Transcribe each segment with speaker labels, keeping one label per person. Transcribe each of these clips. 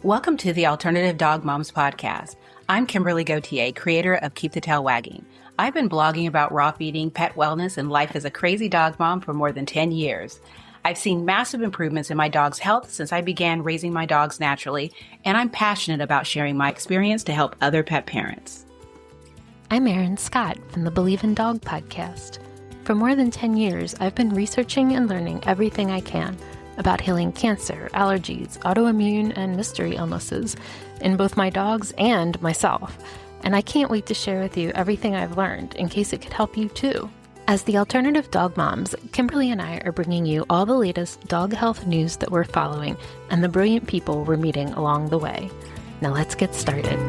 Speaker 1: Welcome to the Alternative Dog Moms podcast. I'm Kimberly Gauthier, creator of Keep the Tail Wagging. I've been blogging about raw feeding, pet wellness, and life as a crazy dog mom for more than 10 years. I've seen massive improvements in my dog's health since I began raising my dogs naturally, and I'm passionate about sharing my experience to help other pet parents.
Speaker 2: I'm Erin Scott from the Believe in Dog podcast. For more than 10 years, I've been researching and learning everything I can about healing cancer, allergies, autoimmune, and mystery illnesses in both my dogs and myself. And I can't wait to share with you everything I've learned in case it could help you too. As the Alternative Dog Moms, Kimberly and I are bringing you all the latest dog health news that we're following and the brilliant people we're meeting along the way. Now let's get started.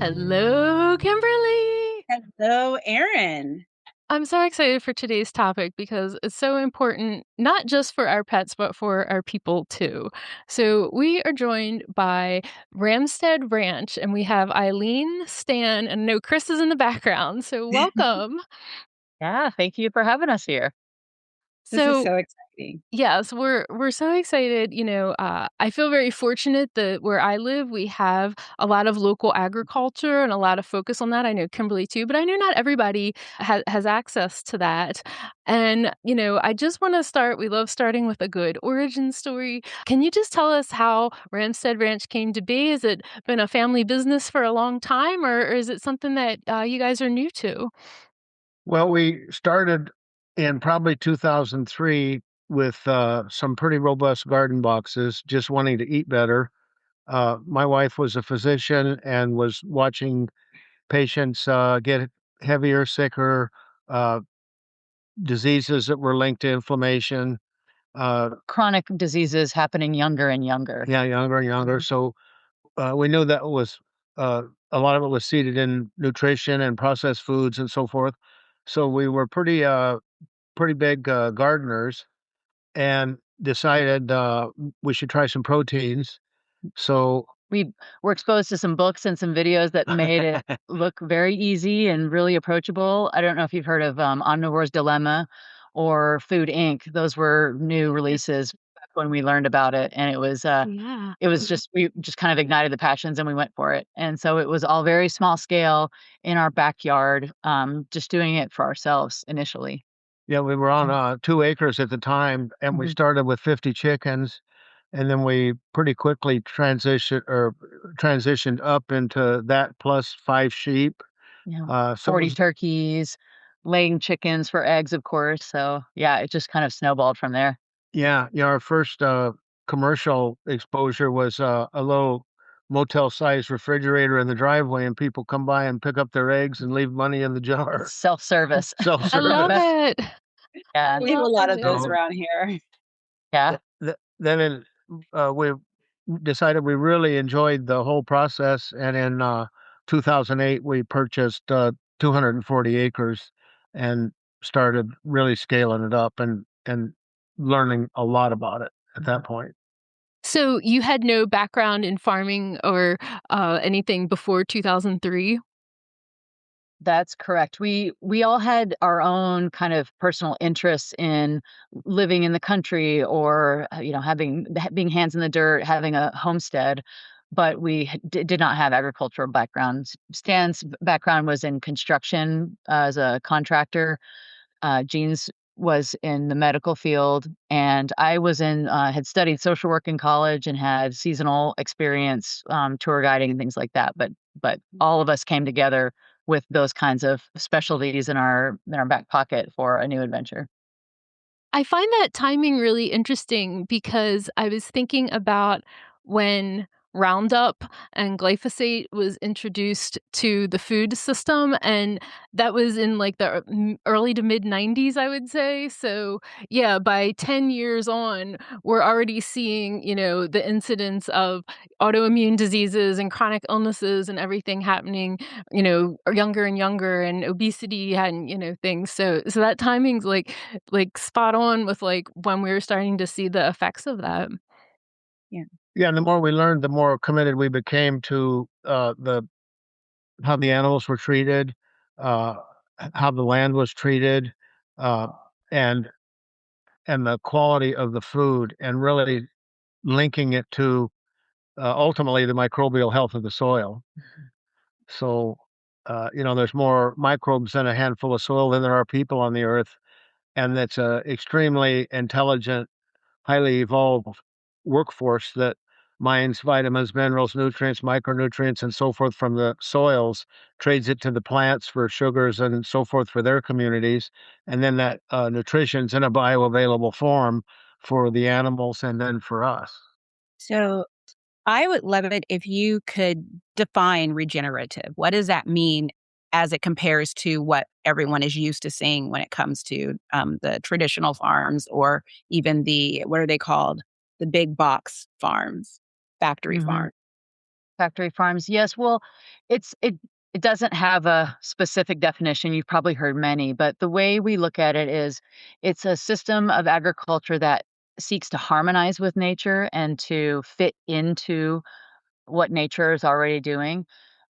Speaker 2: Hello, Kimberly.
Speaker 1: Hello, Erin.
Speaker 2: I'm so excited for today's topic because it's so important, not just for our pets, but for our people too. So we are joined by Ramstead Ranch, and we have Eileen, Stan, and no, Chris is in the background. So welcome.
Speaker 3: Yeah, thank you for having us here.
Speaker 1: This is so exciting.
Speaker 2: Yes, we're so excited. I feel very fortunate that where I live, we have a lot of local agriculture and a lot of focus on that. I know Kimberly too, but I know not everybody has access to that. And, I just want to start. We love starting with a good origin story. Can you just tell us how Ramstead Ranch came to be? Has it been a family business for a long time, or is it something that you guys are new to?
Speaker 4: Well, we started in probably 2003 with some pretty robust garden boxes, just wanting to eat better. My wife was a physician and was watching patients get heavier, sicker, uh, diseases that were linked to inflammation.
Speaker 3: Chronic diseases happening younger and younger.
Speaker 4: Yeah, younger and younger. So we knew that was a lot of it was seated in nutrition and processed foods and so forth. So we were pretty big gardeners and decided we should try some proteins. So
Speaker 3: We were exposed to some books and some videos that made it look very easy and really approachable. I don't know if you've heard of Omnivore's Dilemma or Food Inc. Those were new releases back when we learned about it, and it was just we just kind of ignited the passions and we went for it. And so it was all very small scale in our backyard, just doing it for ourselves initially.
Speaker 4: yeah, we were on 2 acres at the time, and we started with 50 chickens, and then we pretty quickly transitioned up into that plus 5 sheep.
Speaker 3: Yeah,
Speaker 4: So it
Speaker 3: 40
Speaker 4: was,
Speaker 3: turkeys, laying chickens for eggs, of course. So yeah, it just kind of snowballed from there.
Speaker 4: yeah, our first commercial exposure was a little motel-sized refrigerator in the driveway, and people come by and pick up their eggs and leave money in the jar.
Speaker 3: Self-service.
Speaker 2: I love
Speaker 4: Self-service.
Speaker 2: it.
Speaker 3: Yeah,
Speaker 1: We have a lot of
Speaker 2: Love
Speaker 1: those
Speaker 2: it.
Speaker 1: around here.
Speaker 3: yeah.
Speaker 4: Then we decided we really enjoyed the whole process, and in 2008 we purchased 240 acres and started really scaling it up and learning a lot about it at that point.
Speaker 2: So you had no background in farming or anything before 2003?
Speaker 3: That's correct. We all had our own kind of personal interests in living in the country or being hands in the dirt, having a homestead, but we did not have agricultural backgrounds. Stan's background was in construction as a contractor. Jean's was in the medical field, and I was had studied social work in college and had seasonal experience, tour guiding and things like that. But all of us came together with those kinds of specialties in our back pocket for a new adventure.
Speaker 2: I find that timing really interesting because I was thinking about when Roundup and glyphosate was introduced to the food system, and that was in like the early to mid 90s, I would say. So, yeah, by 10 years on, we're already seeing, the incidence of autoimmune diseases and chronic illnesses and everything happening, younger and younger, and obesity and, things. So that timing's like spot on with like when we were starting to see the effects of that.
Speaker 4: Yeah, and the more we learned, the more committed we became to the how the animals were treated, uh, how the land was treated, uh, and and the quality of the food, and really linking it to ultimately the microbial health of the soil. So, there's more microbes in a handful of soil than there are people on the earth, and that's a extremely intelligent, highly evolved workforce that mines vitamins, minerals, nutrients, micronutrients, and so forth from the soils, trades it to the plants for sugars and so forth for their communities, and then that nutrition's in a bioavailable form for the animals and then for us.
Speaker 1: So I would love it if you could define regenerative. What does that mean as it compares to what everyone is used to seeing when it comes to the traditional farms or even what are they called? The big box farms, factory
Speaker 3: Mhm.
Speaker 1: farms.
Speaker 3: Factory farms, yes. Well, it doesn't have a specific definition. You've probably heard many, but the way we look at it is it's a system of agriculture that seeks to harmonize with nature and to fit into what nature is already doing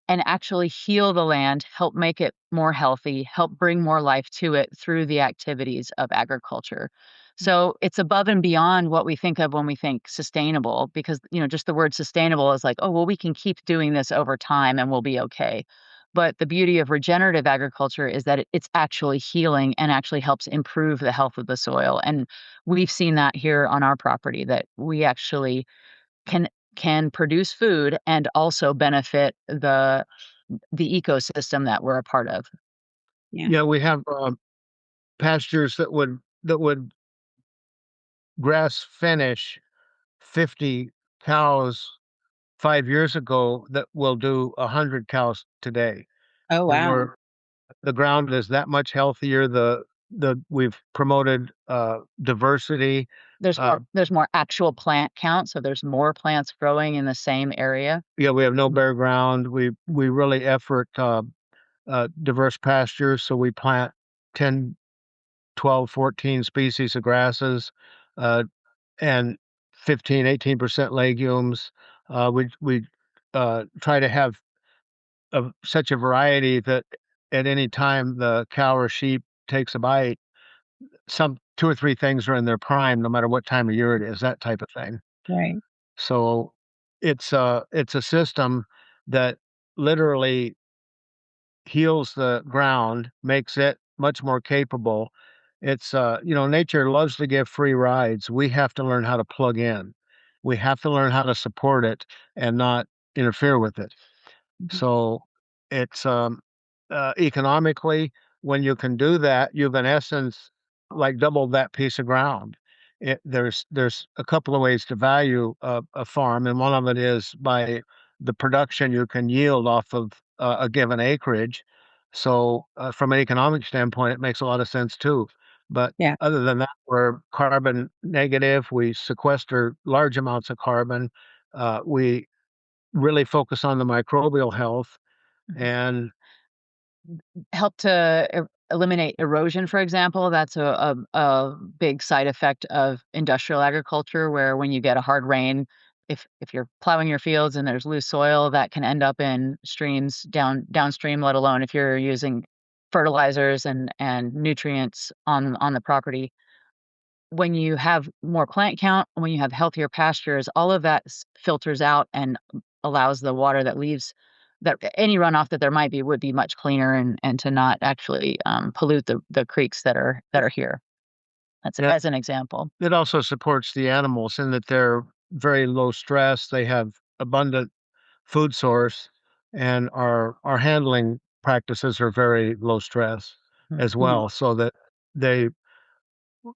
Speaker 3: and actually heal the land, help make it more healthy, help bring more life to it through the activities of agriculture. So it's above and beyond what we think of when we think sustainable, because just the word sustainable is like, oh, well, we can keep doing this over time and we'll be okay. But the beauty of regenerative agriculture is that it's actually healing and actually helps improve the health of the soil. And we've seen that here on our property that we actually can can produce food and also benefit the ecosystem that we're a part of.
Speaker 1: Yeah.
Speaker 4: Yeah, we have pastures that would grass finish 50 cows 5 years ago that will do 100 cows today.
Speaker 1: Oh,
Speaker 4: And
Speaker 1: wow.
Speaker 4: the ground is that much healthier. We've promoted diversity.
Speaker 3: There's
Speaker 4: Uh,
Speaker 3: more actual plant count, so there's more plants growing in the same area.
Speaker 4: yeah, we have no bare ground. We really effort diverse pastures, so we plant 10, 12, 14 species of grasses, uh, and 15, 18% legumes. We try to have such a variety that at any time the cow or sheep takes a bite, some two or three things are in their prime, no matter what time of year it is, that type of thing.
Speaker 1: Right.
Speaker 4: So it's a system that literally heals the ground, makes it much more capable. It's nature loves to give free rides. We have to learn how to plug in. We have to learn how to support it and not interfere with it.
Speaker 1: Mhm.
Speaker 4: So it's economically, when you can do that, you've in essence like doubled that piece of ground. There's a couple of ways to value a farm, and one of it is by the production you can yield off of a given acreage. So from an economic standpoint, it makes a lot of sense too. But
Speaker 1: Yeah.
Speaker 4: other than that, we're carbon negative. We sequester large amounts of carbon. We really focus on the microbial health
Speaker 3: Mhm.
Speaker 4: and
Speaker 3: Help to eliminate erosion, for example. That's a big side effect of industrial agriculture, where when you get a hard rain, if you're plowing your fields and there's loose soil, that can end up in streams downstream, let alone if you're using fertilizers and nutrients on the property. When you have more plant count, when you have healthier pastures, all of that filters out and allows the water that leaves that any runoff that there might be would be much cleaner and to not actually pollute the creeks that are here. That's
Speaker 4: it,
Speaker 3: as an example.
Speaker 4: it also supports the animals in that they're very low stress. They have abundant food source, and our handling practices are very low stress
Speaker 3: Mhm.
Speaker 4: as well. So that they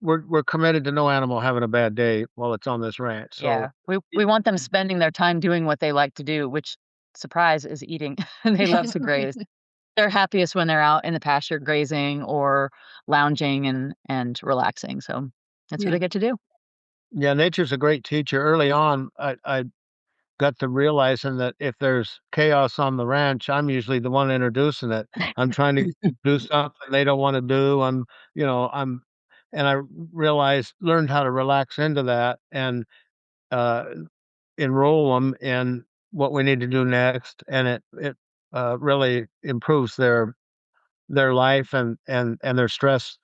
Speaker 4: we're committed to no animal having a bad day while it's on this ranch.
Speaker 3: Yeah,
Speaker 4: So
Speaker 3: we want them spending their time doing what they like to do, which surprise is eating. They love to graze. They're happiest when they're out in the pasture grazing or lounging and relaxing. So that's what
Speaker 1: Yeah.
Speaker 3: they get to do.
Speaker 4: yeah, nature's a great teacher. Early on, I got to realizing that if there's chaos on the ranch, I'm usually the one introducing it. I'm trying to do something they don't want to do. I'm, and I learned how to relax into that and uh, enroll them in what we need to do next, and it really improves their life and their stress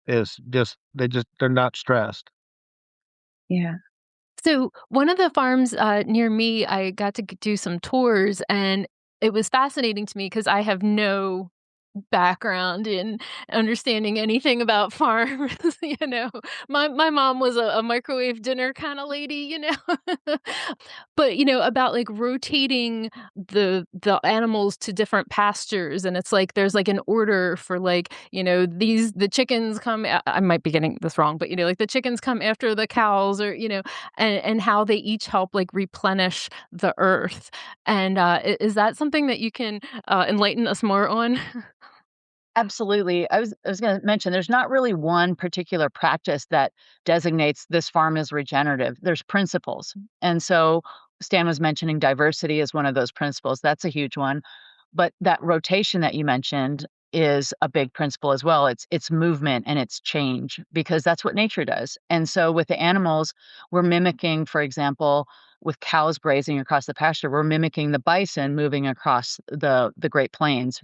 Speaker 4: is they're not stressed.
Speaker 1: Yeah.
Speaker 2: So one of the farms near me, I got to do some tours, and it was fascinating to me because I have no background in understanding anything about farms. My mom was a microwave dinner kind of lady, but about like rotating the animals to different pastures, and it's like there's like an order for like the chickens come. I might be getting this wrong, but like the chickens come after the cows, or and how they each help like replenish the earth. And is that something that you can enlighten us more on?
Speaker 3: Absolutely. I was going to mention there's not really one particular practice that designates this farm as regenerative. There's principles. And so Stan was mentioning diversity as one of those principles. That's a huge one. But that rotation that you mentioned is a big principle as well. It's movement and it's change because that's what nature does. And so with the animals, we're mimicking, for example, with cows grazing across the pasture, we're mimicking the bison moving across the Great Plains.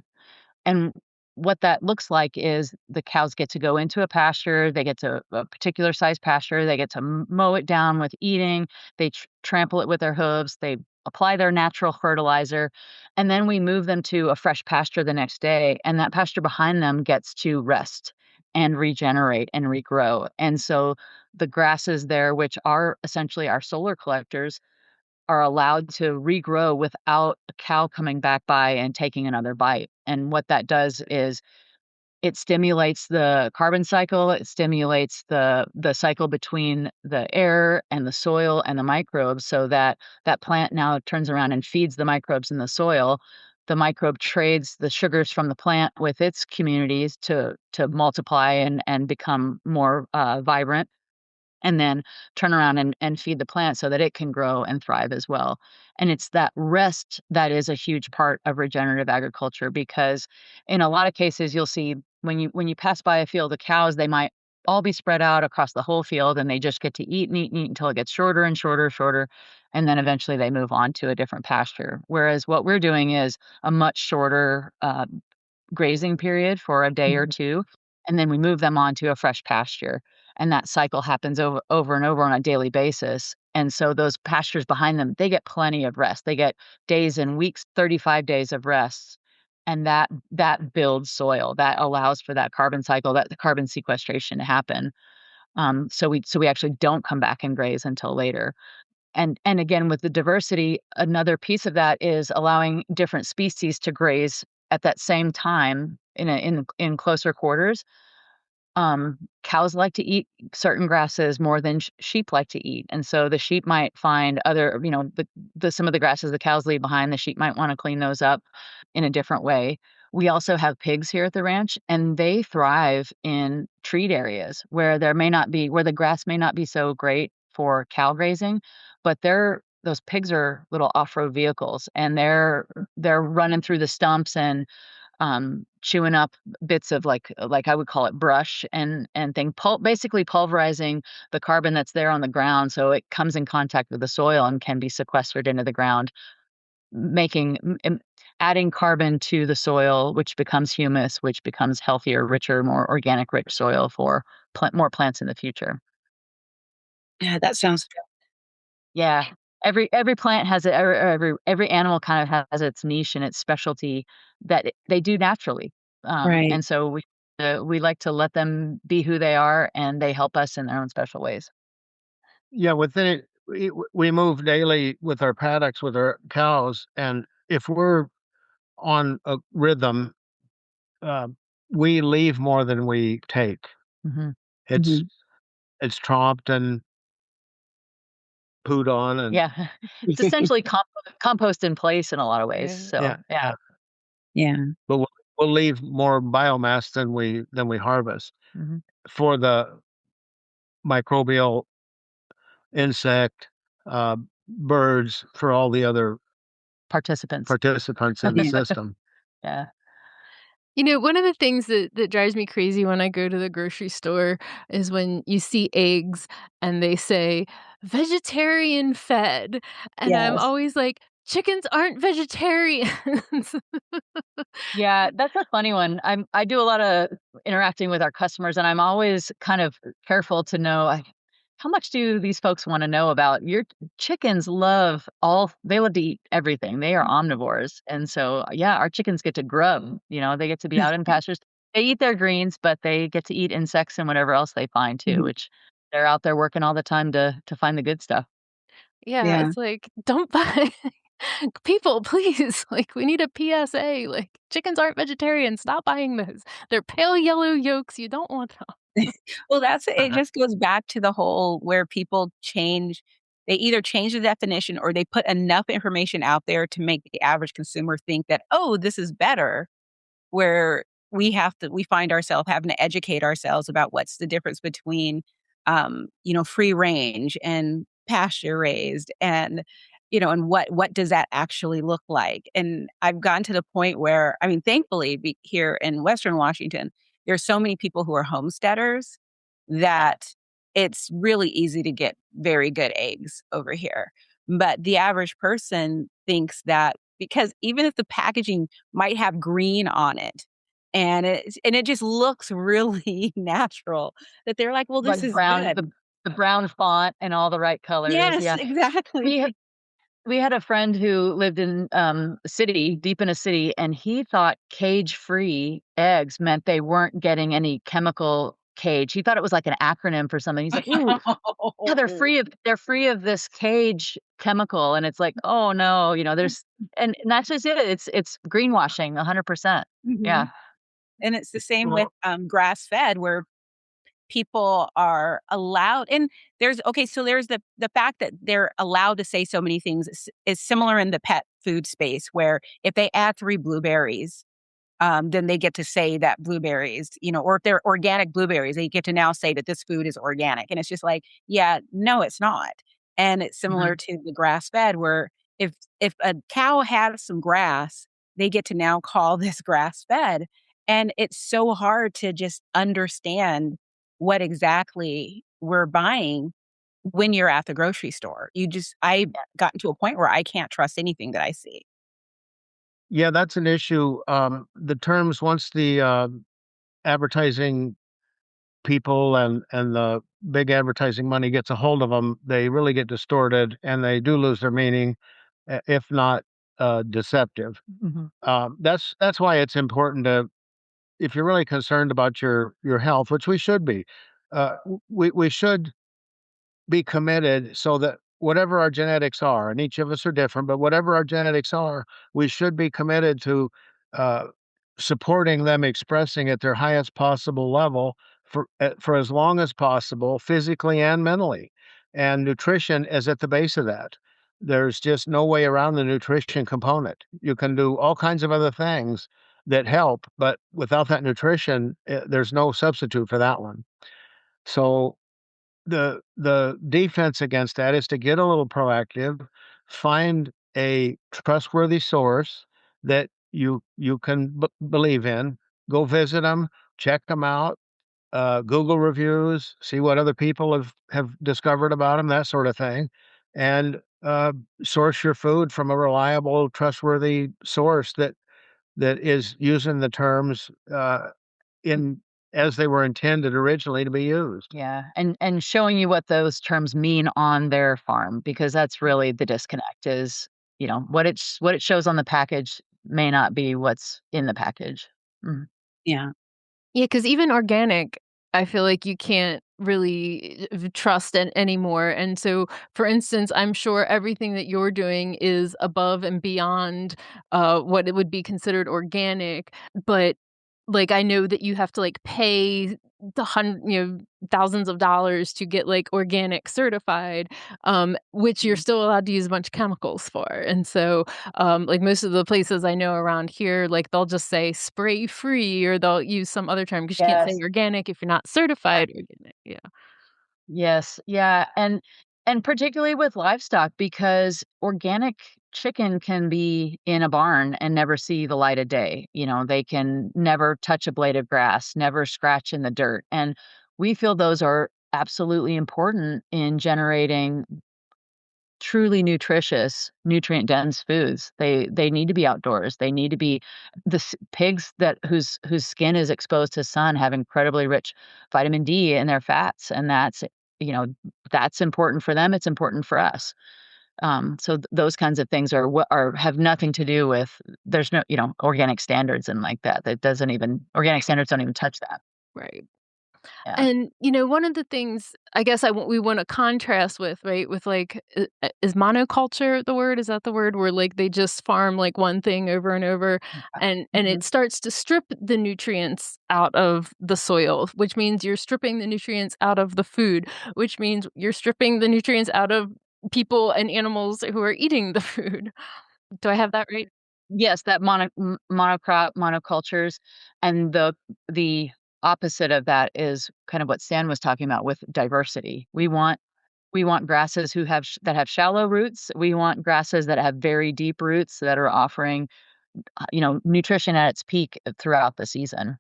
Speaker 3: And what that looks like is the cows get to go into a pasture, they get to a particular size pasture, they get to mow it down with eating, they trample it with their hooves, they apply their natural fertilizer, and then we move them to a fresh pasture the next day, and that pasture behind them gets to rest and regenerate and regrow. And so the grasses there, which are essentially our solar collectors, are allowed to regrow without a cow coming back by and taking another bite. And what that does is it stimulates the carbon cycle, it stimulates the cycle between the air and the soil and the microbes so that that plant now turns around and feeds the microbes in the soil. The microbe trades the sugars from the plant with its communities to multiply and become more vibrant, and then turn around and feed the plant so that it can grow and thrive as well. And it's that rest that is a huge part of regenerative agriculture because in a lot of cases you'll see when you pass by a field of cows, they might all be spread out across the whole field and they just get to eat and eat and eat until it gets shorter and shorter, shorter, and then eventually they move on to a different pasture. Whereas what we're doing is a much shorter grazing period for a day or
Speaker 1: Mhm.
Speaker 3: two, and then we move them onto a fresh pasture. And that cycle happens over and over on a daily basis. And so those pastures behind them, they get plenty of rest. They get days and weeks, 35 days of rest. And that builds soil. That allows for that carbon cycle, that the carbon sequestration to happen. So we actually don't come back and graze until later. And again, with the diversity, another piece of that is allowing different species to graze at that same time in closer quarters. Cows like to eat certain grasses more than sheep like to eat, and so the sheep might find other, the some of the grasses the cows leave behind, the sheep might want to clean those up in a different way. We also have pigs here at the ranch, and they thrive in treed areas where the grass may not be so great for cow grazing, but those pigs are little off-road vehicles, and they're running through the stumps and chewing up bits of like I would call it brush and basically pulverizing the carbon that's there on the ground so it comes in contact with the soil and can be sequestered into the ground, making adding carbon to the soil, which becomes humus, which becomes healthier, richer, more organic, rich soil for more plants in the future.
Speaker 1: Yeah, that sounds
Speaker 3: Yeah. Every plant has it, or every animal kind of has its niche and its specialty that they do naturally.
Speaker 1: right.
Speaker 3: And so we like to let them be who they are, and they help us in their own special ways.
Speaker 4: Yeah, within it, we move daily with our paddocks with our cows, and if we're on a rhythm, uh, we leave more than we take.
Speaker 3: Hmm.
Speaker 4: It's
Speaker 1: Mhm.
Speaker 4: it's tromped and pooed on, and
Speaker 3: Yeah. It's essentially compost in place in a lot of ways.
Speaker 2: Yeah.
Speaker 3: So
Speaker 4: yeah,
Speaker 3: yeah.
Speaker 4: yeah.
Speaker 1: Yeah.
Speaker 4: But we'll leave more biomass than we harvest
Speaker 3: Hmm.
Speaker 4: for the microbial insect, uh, birds, for all the other
Speaker 3: Participants.
Speaker 4: participants in the
Speaker 1: Yeah.
Speaker 4: system.
Speaker 3: Yeah.
Speaker 2: One of the things that drives me crazy when I go to the grocery store is when you see eggs and they say vegetarian fed. And I'm
Speaker 1: Yes.
Speaker 2: always like, chickens aren't vegetarians.
Speaker 3: Yeah, that's a funny one. I do a lot of interacting with our customers, and I'm always kind of careful to know. how much do these folks want to know about your chickens? They love to eat everything. They are omnivores. And so, yeah, our chickens get to grub, they get to be out in pastures. They eat their greens, but they get to eat insects and whatever else they find too,
Speaker 1: Mhm.
Speaker 3: which they're out there working all the time to find the good stuff.
Speaker 2: Yeah,
Speaker 1: Yeah.
Speaker 2: it's like, don't buy people, please, like, we need a PSA, like, chickens aren't vegetarian, stop buying those. They're pale yellow yolks, you don't want them.
Speaker 1: Well, it just goes back to the whole where people they either change the definition or they put enough information out there to make the average consumer think that, "Oh, this is better." Where we find ourselves having to educate ourselves about what's the difference between, free range and pasture raised and, and what does that actually look like? And I've gotten to the point where, I mean, thankfully, here in Western Washington, there's so many people who are homesteaders that it's really easy to get very good eggs over here. But the average person thinks that because even if the packaging might have green on it, and it just looks really natural that they're like, "Well, this
Speaker 3: Like
Speaker 1: is
Speaker 3: brown,
Speaker 1: good."
Speaker 3: the brown font and all the right colors.
Speaker 1: Yes,
Speaker 3: Yeah.
Speaker 1: exactly.
Speaker 3: We had we had a friend who lived in a city, deep in a city, and he thought cage-free eggs meant they weren't getting any chemical cage. He thought it was like an acronym for something. He's like, "Ooh, yeah, they're free of this cage chemical." And it's like, "Oh, no, there's," and that's just it. It's greenwashing 100%. Yeah.
Speaker 1: Mhm. And it's the same with,
Speaker 4: Well,
Speaker 1: grass-fed where people are allowed and there's the fact that they're allowed to say so many things is similar in the pet food space where if they add 3 blueberries, then they get to say that blueberries, or if they're organic blueberries, they get to now say that this food is organic. And it's just like, yeah, no, it's not. And it's similar
Speaker 3: Mhm.
Speaker 1: to the grass fed, where if a cow has some grass, they get to now call this grass fed. And it's so hard to just understand what exactly we're buying when you're at the grocery store. I've gotten to a point where I can't trust anything that I see.
Speaker 4: yeah, that's an issue. The terms once the advertising people and the big advertising money gets a hold of them, they really get distorted and they do lose their meaning, if not deceptive.
Speaker 3: Mhm.
Speaker 4: That's why it's important to, if you're really concerned about your health, which we should be, we should be committed so that whatever our genetics are, and each of us are different, but whatever our genetics are, we should be committed to uh, supporting them expressing at their highest possible level for as long as possible, physically and mentally. And nutrition is at the base of that. There's just no way around the nutrition component. You can do all kinds of other things that help, but without that nutrition, there's no substitute for that one. So the defense against that is to get a little proactive, find a trustworthy source that you can believe in, go visit them, check them out, Google reviews, see what other people have discovered about them, that sort of thing, and source your food from a reliable, trustworthy source that is using the terms in as they were intended originally to be used.
Speaker 3: Yeah, and showing you what those terms mean on their farm, because that's really the disconnect is, what it shows on the package may not be what's in the package. Mhm.
Speaker 1: Yeah.
Speaker 2: Yeah, because even organic, I feel like you can't really trust anymore. And so, for instance, I'm sure everything that you're doing is above and beyond what it would be considered organic. But like, I know that you have to like pay thousands of dollars to get like organic certified, which you're
Speaker 1: Mhm.
Speaker 2: still allowed to use a bunch of chemicals for. And so, like most of the places I know around here, like they'll just say spray free or they'll use some other term because you can't say
Speaker 3: Yes.
Speaker 2: organic if you're not certified organic. Yeah.
Speaker 3: Yes, yeah, and particularly with livestock, because organic chicken can be in a barn and never see the light of day. They can never touch a blade of grass, never scratch in the dirt, and we feel those are absolutely important in generating truly nutritious, nutrient dense foods. They need to be outdoors. They need to be pigs that whose skin is exposed to sun have incredibly rich vitamin D in their fats, and that's that's important for them. It's important for us. So those kinds of things have nothing to do with, there's no, organic standards and like that. Organic standards don't even touch that.
Speaker 2: Right.
Speaker 3: Yeah.
Speaker 2: And, one of the things I guess we wanna contrast with, right, with, like, is monoculture the word? Is that the word where, like, they just farm, like, one thing over and over, and
Speaker 3: Mhm.
Speaker 2: it starts to strip the nutrients out of the soil, which means you're stripping the nutrients out of the food, which means you're stripping the nutrients out of people and animals who are eating the food. Do I have that right?
Speaker 3: Yes, that monocrop, monocultures, and the opposite of that is kind of what Stan was talking about with diversity. We want grasses that have shallow roots. We want grasses that have very deep roots that are offering, nutrition at its peak throughout the season.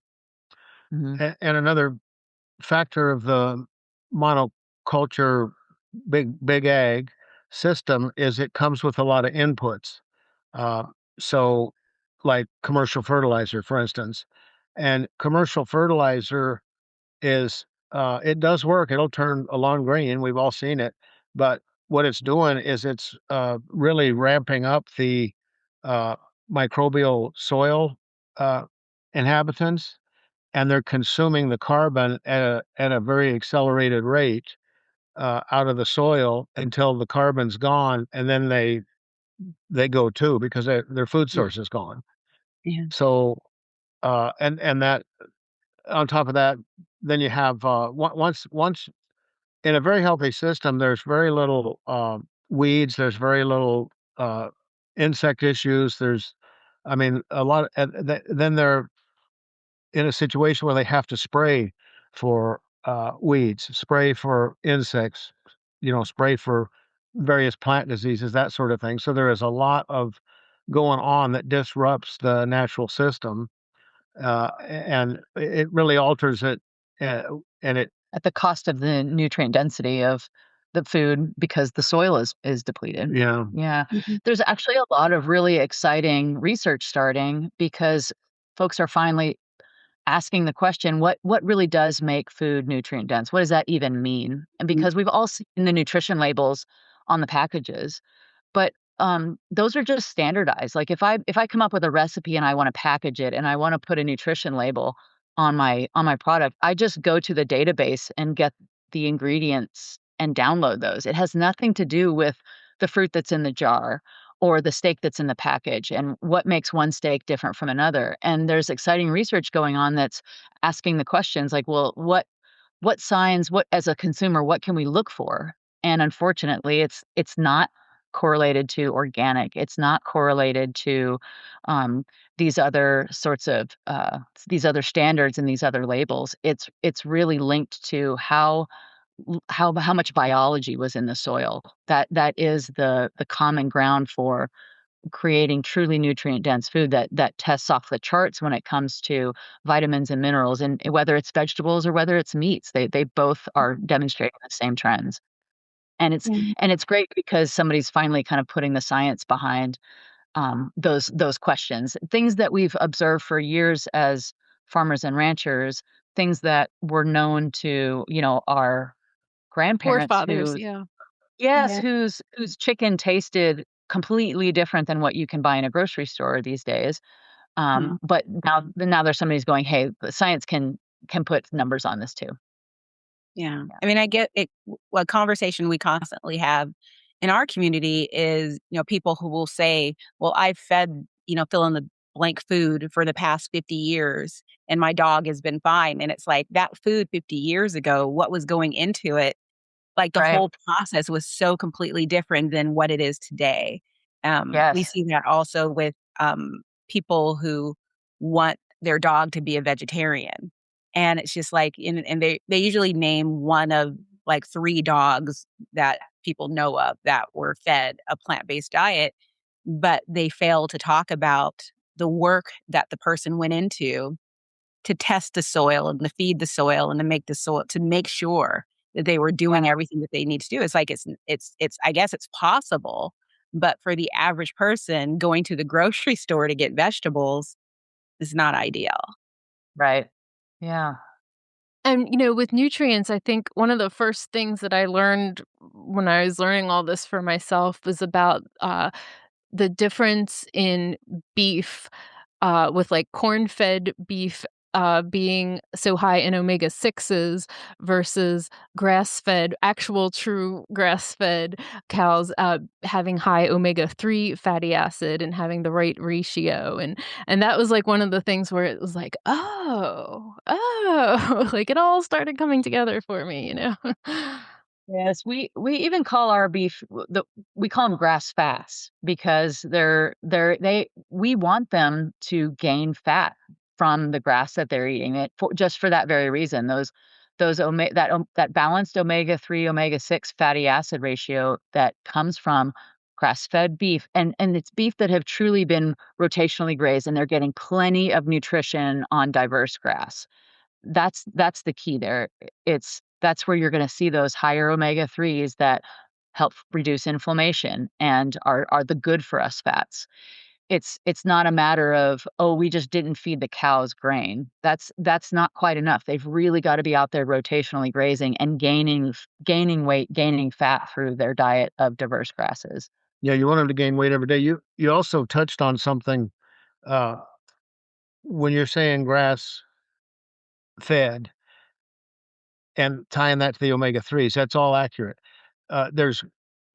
Speaker 3: Mhm.
Speaker 4: And another factor of the monoculture big ag system is it comes with a lot of inputs. Uh, so, like commercial fertilizer, for instance, and commercial fertilizer is it does work. It'll turn a lawn green. We've all seen it, but what it's doing is it's really ramping up the uh, microbial soil uh, inhabitants, and they're consuming the carbon at a very accelerated rate out of the soil until the carbon's gone, and then they go too because their food
Speaker 3: Yeah.
Speaker 4: source is gone.
Speaker 3: Yeah.
Speaker 4: So and that on top of that, then you have once in a very healthy system, there's very little weeds, there's very little insect issues. I mean, a lot. Then they're in a situation where they have to spray for weeds, spray for insects, spray for various plant diseases, that sort of thing. So there is a lot of going on that disrupts the natural system, and it really alters it, uh, and it
Speaker 3: At the cost of the nutrient density of the food because the soil is depleted.
Speaker 4: yeah.
Speaker 3: Yeah.
Speaker 2: Mhm.
Speaker 3: There's actually a lot of really exciting research starting because folks are finally asking the question, what really does make food nutrient dense? What does that even mean? And because we've all seen the nutrition labels on the packages, but, those are just standardized. Like, if I come up with a recipe and I wanna package it and I wanna put a nutrition label on my product, I just go to the database and get the ingredients and download those. It has nothing to do with the fruit that's in the jar or the steak that's in the package and what makes one steak different from another. And there's exciting research going on that's asking the questions like, well, what signs, what as a consumer, what can we look for? And unfortunately, it's not correlated to organic. It's not correlated to um, these other sorts of these other standards and these other labels. It's really linked to how much biology was in the soil. That is the common ground for creating truly nutrient dense food that tests off the charts when it comes to vitamins and minerals, and whether it's vegetables or whether it's meats, they both are demonstrating the same trends. And it's
Speaker 1: Yeah.
Speaker 3: and it's great because somebody's finally kind of putting the science behind those questions, things that we've observed for years as farmers and ranchers, things that were known to our grandparents
Speaker 2: Forefathers,
Speaker 3: who
Speaker 2: yeah.
Speaker 3: Yes,
Speaker 1: Yeah.
Speaker 3: whose chicken tasted completely different than what you can buy in a grocery store these days. But now there's somebody's going, "Hey, the science can put numbers on this too."
Speaker 1: Yeah.
Speaker 3: Yeah.
Speaker 1: I mean, I get it. A conversation we constantly have in our community is, people who will say, well, I've fed, fill in the blank food for the past 50 years and my dog has been fine. And it's like that food 50 years ago, what was going into it? Like, the
Speaker 3: Right.
Speaker 1: whole process was so completely different than what it is today. We
Speaker 3: Yes.
Speaker 1: see that also with, people who want their dog to be a vegetarian, and it's just like and they usually name one of, like, 3 dogs that people know of that were fed a plant-based diet, but they fail to talk about the work that the person went into to test the soil and to feed the soil and to make the soil to make sure that they were
Speaker 3: Yeah.
Speaker 1: doing everything that they need to do. It's like it's I guess it's possible, but for the average person going to the grocery store to get vegetables is not ideal.
Speaker 3: Right. Yeah.
Speaker 2: And, with nutrients, I think one of the first things that I learned when I was learning all this for myself was about, the difference in beef, with, like, corn-fed beef, being so high in omega-6s versus grass-fed, actual true grass-fed cows, having high omega-3 fatty acid and having the right ratio, and that was, like, one of the things where it was like, "Oh, oh," like, it all started coming together for me?
Speaker 3: Yes, we even call our beef we call them grass fats because we want them to gain fat from the grass that they're eating it for just for that very reason. That balanced omega-3 omega-6 fatty acid ratio that comes from grass-fed beef, and it's beef that have truly been rotationally grazed, and they're getting plenty of nutrition on diverse grass. That's the key there. That's where you're gonna see those higher omega-3s that help reduce inflammation and are the good for us fats. It's not a matter of, "Oh, we just didn't feed the cows grain." That's not quite enough. They've really gotta be out there rotationally grazing and gaining weight, gaining fat through their diet of diverse grasses.
Speaker 4: Yeah, you want them to gain weight every day. You also touched on something uh, when you're saying grass fed and tying that to the omega threes. That's all accurate. There's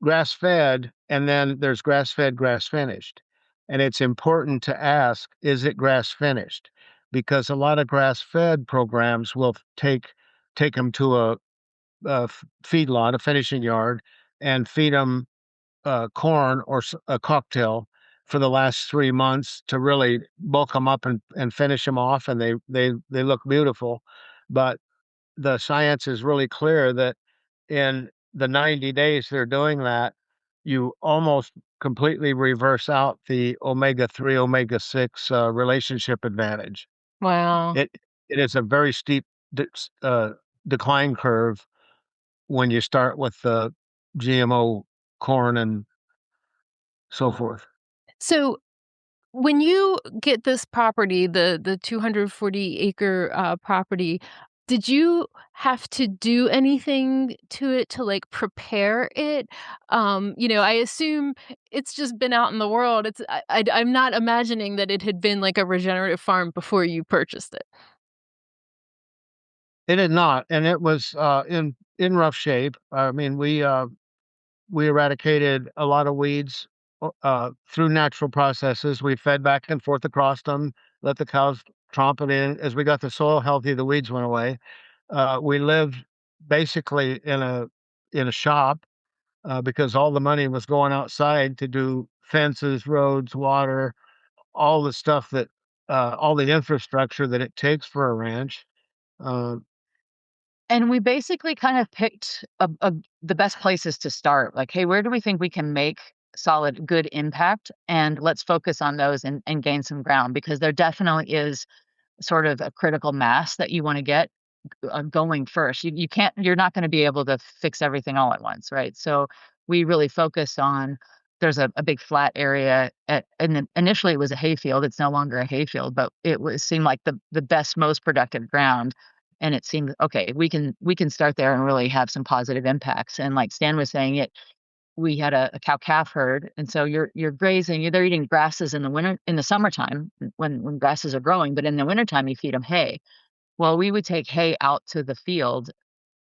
Speaker 4: grass fed, and then there's grass fed, grass finished, and it's important to ask: is it grass finished? Because a lot of grass fed programs will take them to a feedlot, a finishing yard, and feed them corn or a cocktail for the last 3 months to really bulk them up and finish them off, and they look beautiful. But the science is really clear that in the 90 days they're doing that, you almost completely reverse out the omega-3, omega-6 relationship advantage.
Speaker 2: Wow.
Speaker 4: It it is a very steep de- decline curve when you start with the GMO corn and so forth.
Speaker 2: So when you get this property, the 240-acre, property, did you have to do anything to it to, like, prepare it? I assume it's just been out in the world. I'm not imagining that it had been like a regenerative farm before you purchased it.
Speaker 4: It did not, and it was in rough shape. I mean, we eradicated a lot of weeds through natural processes. We fed back and forth across them, let the cows tromp it in. As we got the soil healthy, the weeds went away. We lived basically in a shop because all the money was going outside to do fences, roads, water, all the stuff that all the infrastructure that it takes for a ranch. Uh,
Speaker 3: And we basically kind of picked the best places to start. Like, hey, where do we think we can make solid, good impact? And let's focus on those and gain some ground because there definitely is sort of a critical mass that you want to get going first. You're not going to be able to fix everything all at once, right? So we really focus on there's a big flat area and then initially it was a hayfield. It's no longer a hayfield, but seemed like the best, most productive ground. And it seemed okay, we can start there and really have some positive impacts. And like Stan was saying, we had a cow calf herd, and so you're grazing. They're eating grasses in the winter, in the summertime when grasses are growing, but in the wintertime you feed them hay. Well, we would take hay out to the field,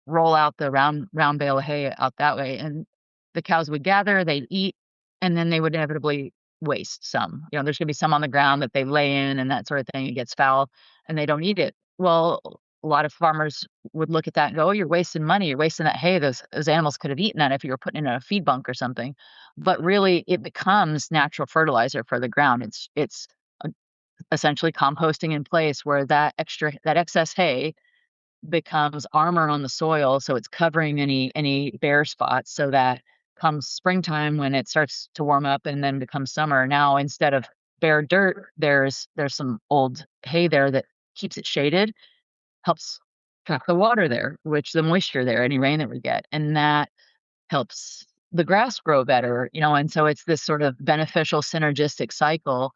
Speaker 3: roll out the round bale of hay out that way, and the cows would gather, they'd eat, and then they would inevitably waste some. There's gonna be some on the ground that they lay in and that sort of thing. It gets foul, and they don't eat it. Well, a lot of farmers would look at that and go, "Oh, you're wasting money. You're wasting that hay. Those animals could have eaten that if you were putting it in a feed bunk or something." But really, it becomes natural fertilizer for the ground. It's essentially composting in place where that excess hay becomes armor on the soil, so it's covering any bare spots so that comes springtime when it starts to warm up and then becomes summer, now instead of bare dirt, there's some old hay there that keeps it shaded, helps trap the water there, which the moisture there, any rain that we get, and that helps the grass grow better, and so it's this sort of beneficial synergistic cycle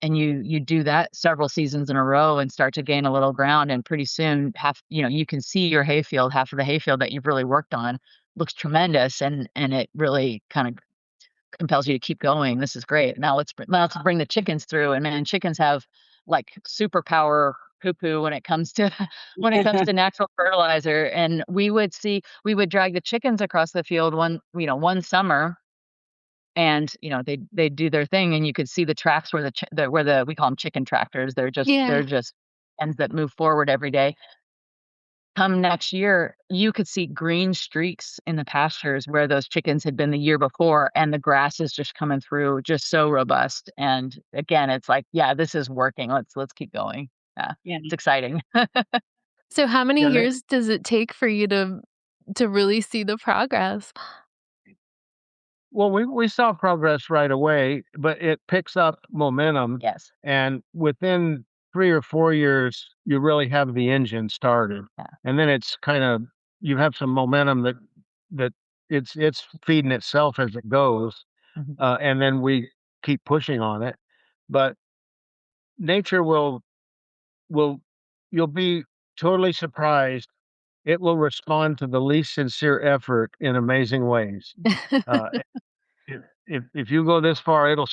Speaker 3: And you do that several seasons in a row and start to gain a little ground, and pretty soon you can see your hayfield, half of the hayfield that you've really worked on looks tremendous, and it really kind of compels you to keep going. This is great. Now let's bring the chickens through. And man, chickens have like superpower poo poo when it comes to when it comes to natural fertilizer. And we would drag the chickens across the field one summer, and they do their thing, and you could see the tracks where we call them chicken tractors. They're
Speaker 2: Yeah.
Speaker 3: just ends that move forward every day. Come next year, you could see green streaks in the pastures where those chickens had been the year before, and the grass is just coming through, just so robust. And again, it's like, yeah, this is working. Let's keep going. Yeah,
Speaker 1: Yeah.
Speaker 3: it's exciting.
Speaker 2: So how many
Speaker 4: Yeah,
Speaker 2: years does it take for you to really see the progress?
Speaker 4: well, we saw progress right away, but it picks up momentum,
Speaker 3: Yes.
Speaker 4: and within 3 or 4 years, you really have the engine started,
Speaker 3: Yeah.
Speaker 4: and then it's kinda you have some momentum that it's feeding itself as it goes,
Speaker 3: Mhm.
Speaker 4: and then we keep pushing on it, but nature will you'll be totally surprised. It will respond to the least sincere effort in amazing ways. Uh, if you go this far, it'll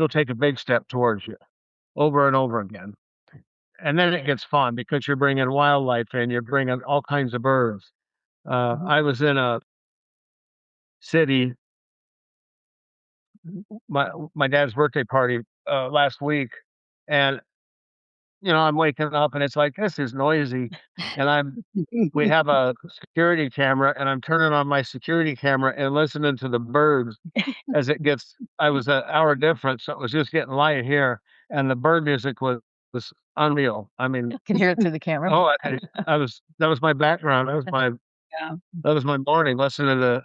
Speaker 4: take a big step towards you over and over again. And then it gets fun because you're bringing wildlife in, you're bringing all kinds of birds.
Speaker 3: Mhm.
Speaker 4: I was in a city, my dad's birthday party last week, and I'm waking up and it's like this is noisy, and we have a security camera, and I'm turning on my security camera and listening to the birds as it gets. I was an hour difference, so it was just getting light here, and the bird music was unreal. I mean,
Speaker 3: Can hear it through the camera.
Speaker 4: oh, I was that was my background.
Speaker 1: Yeah.
Speaker 4: That was my morning listening to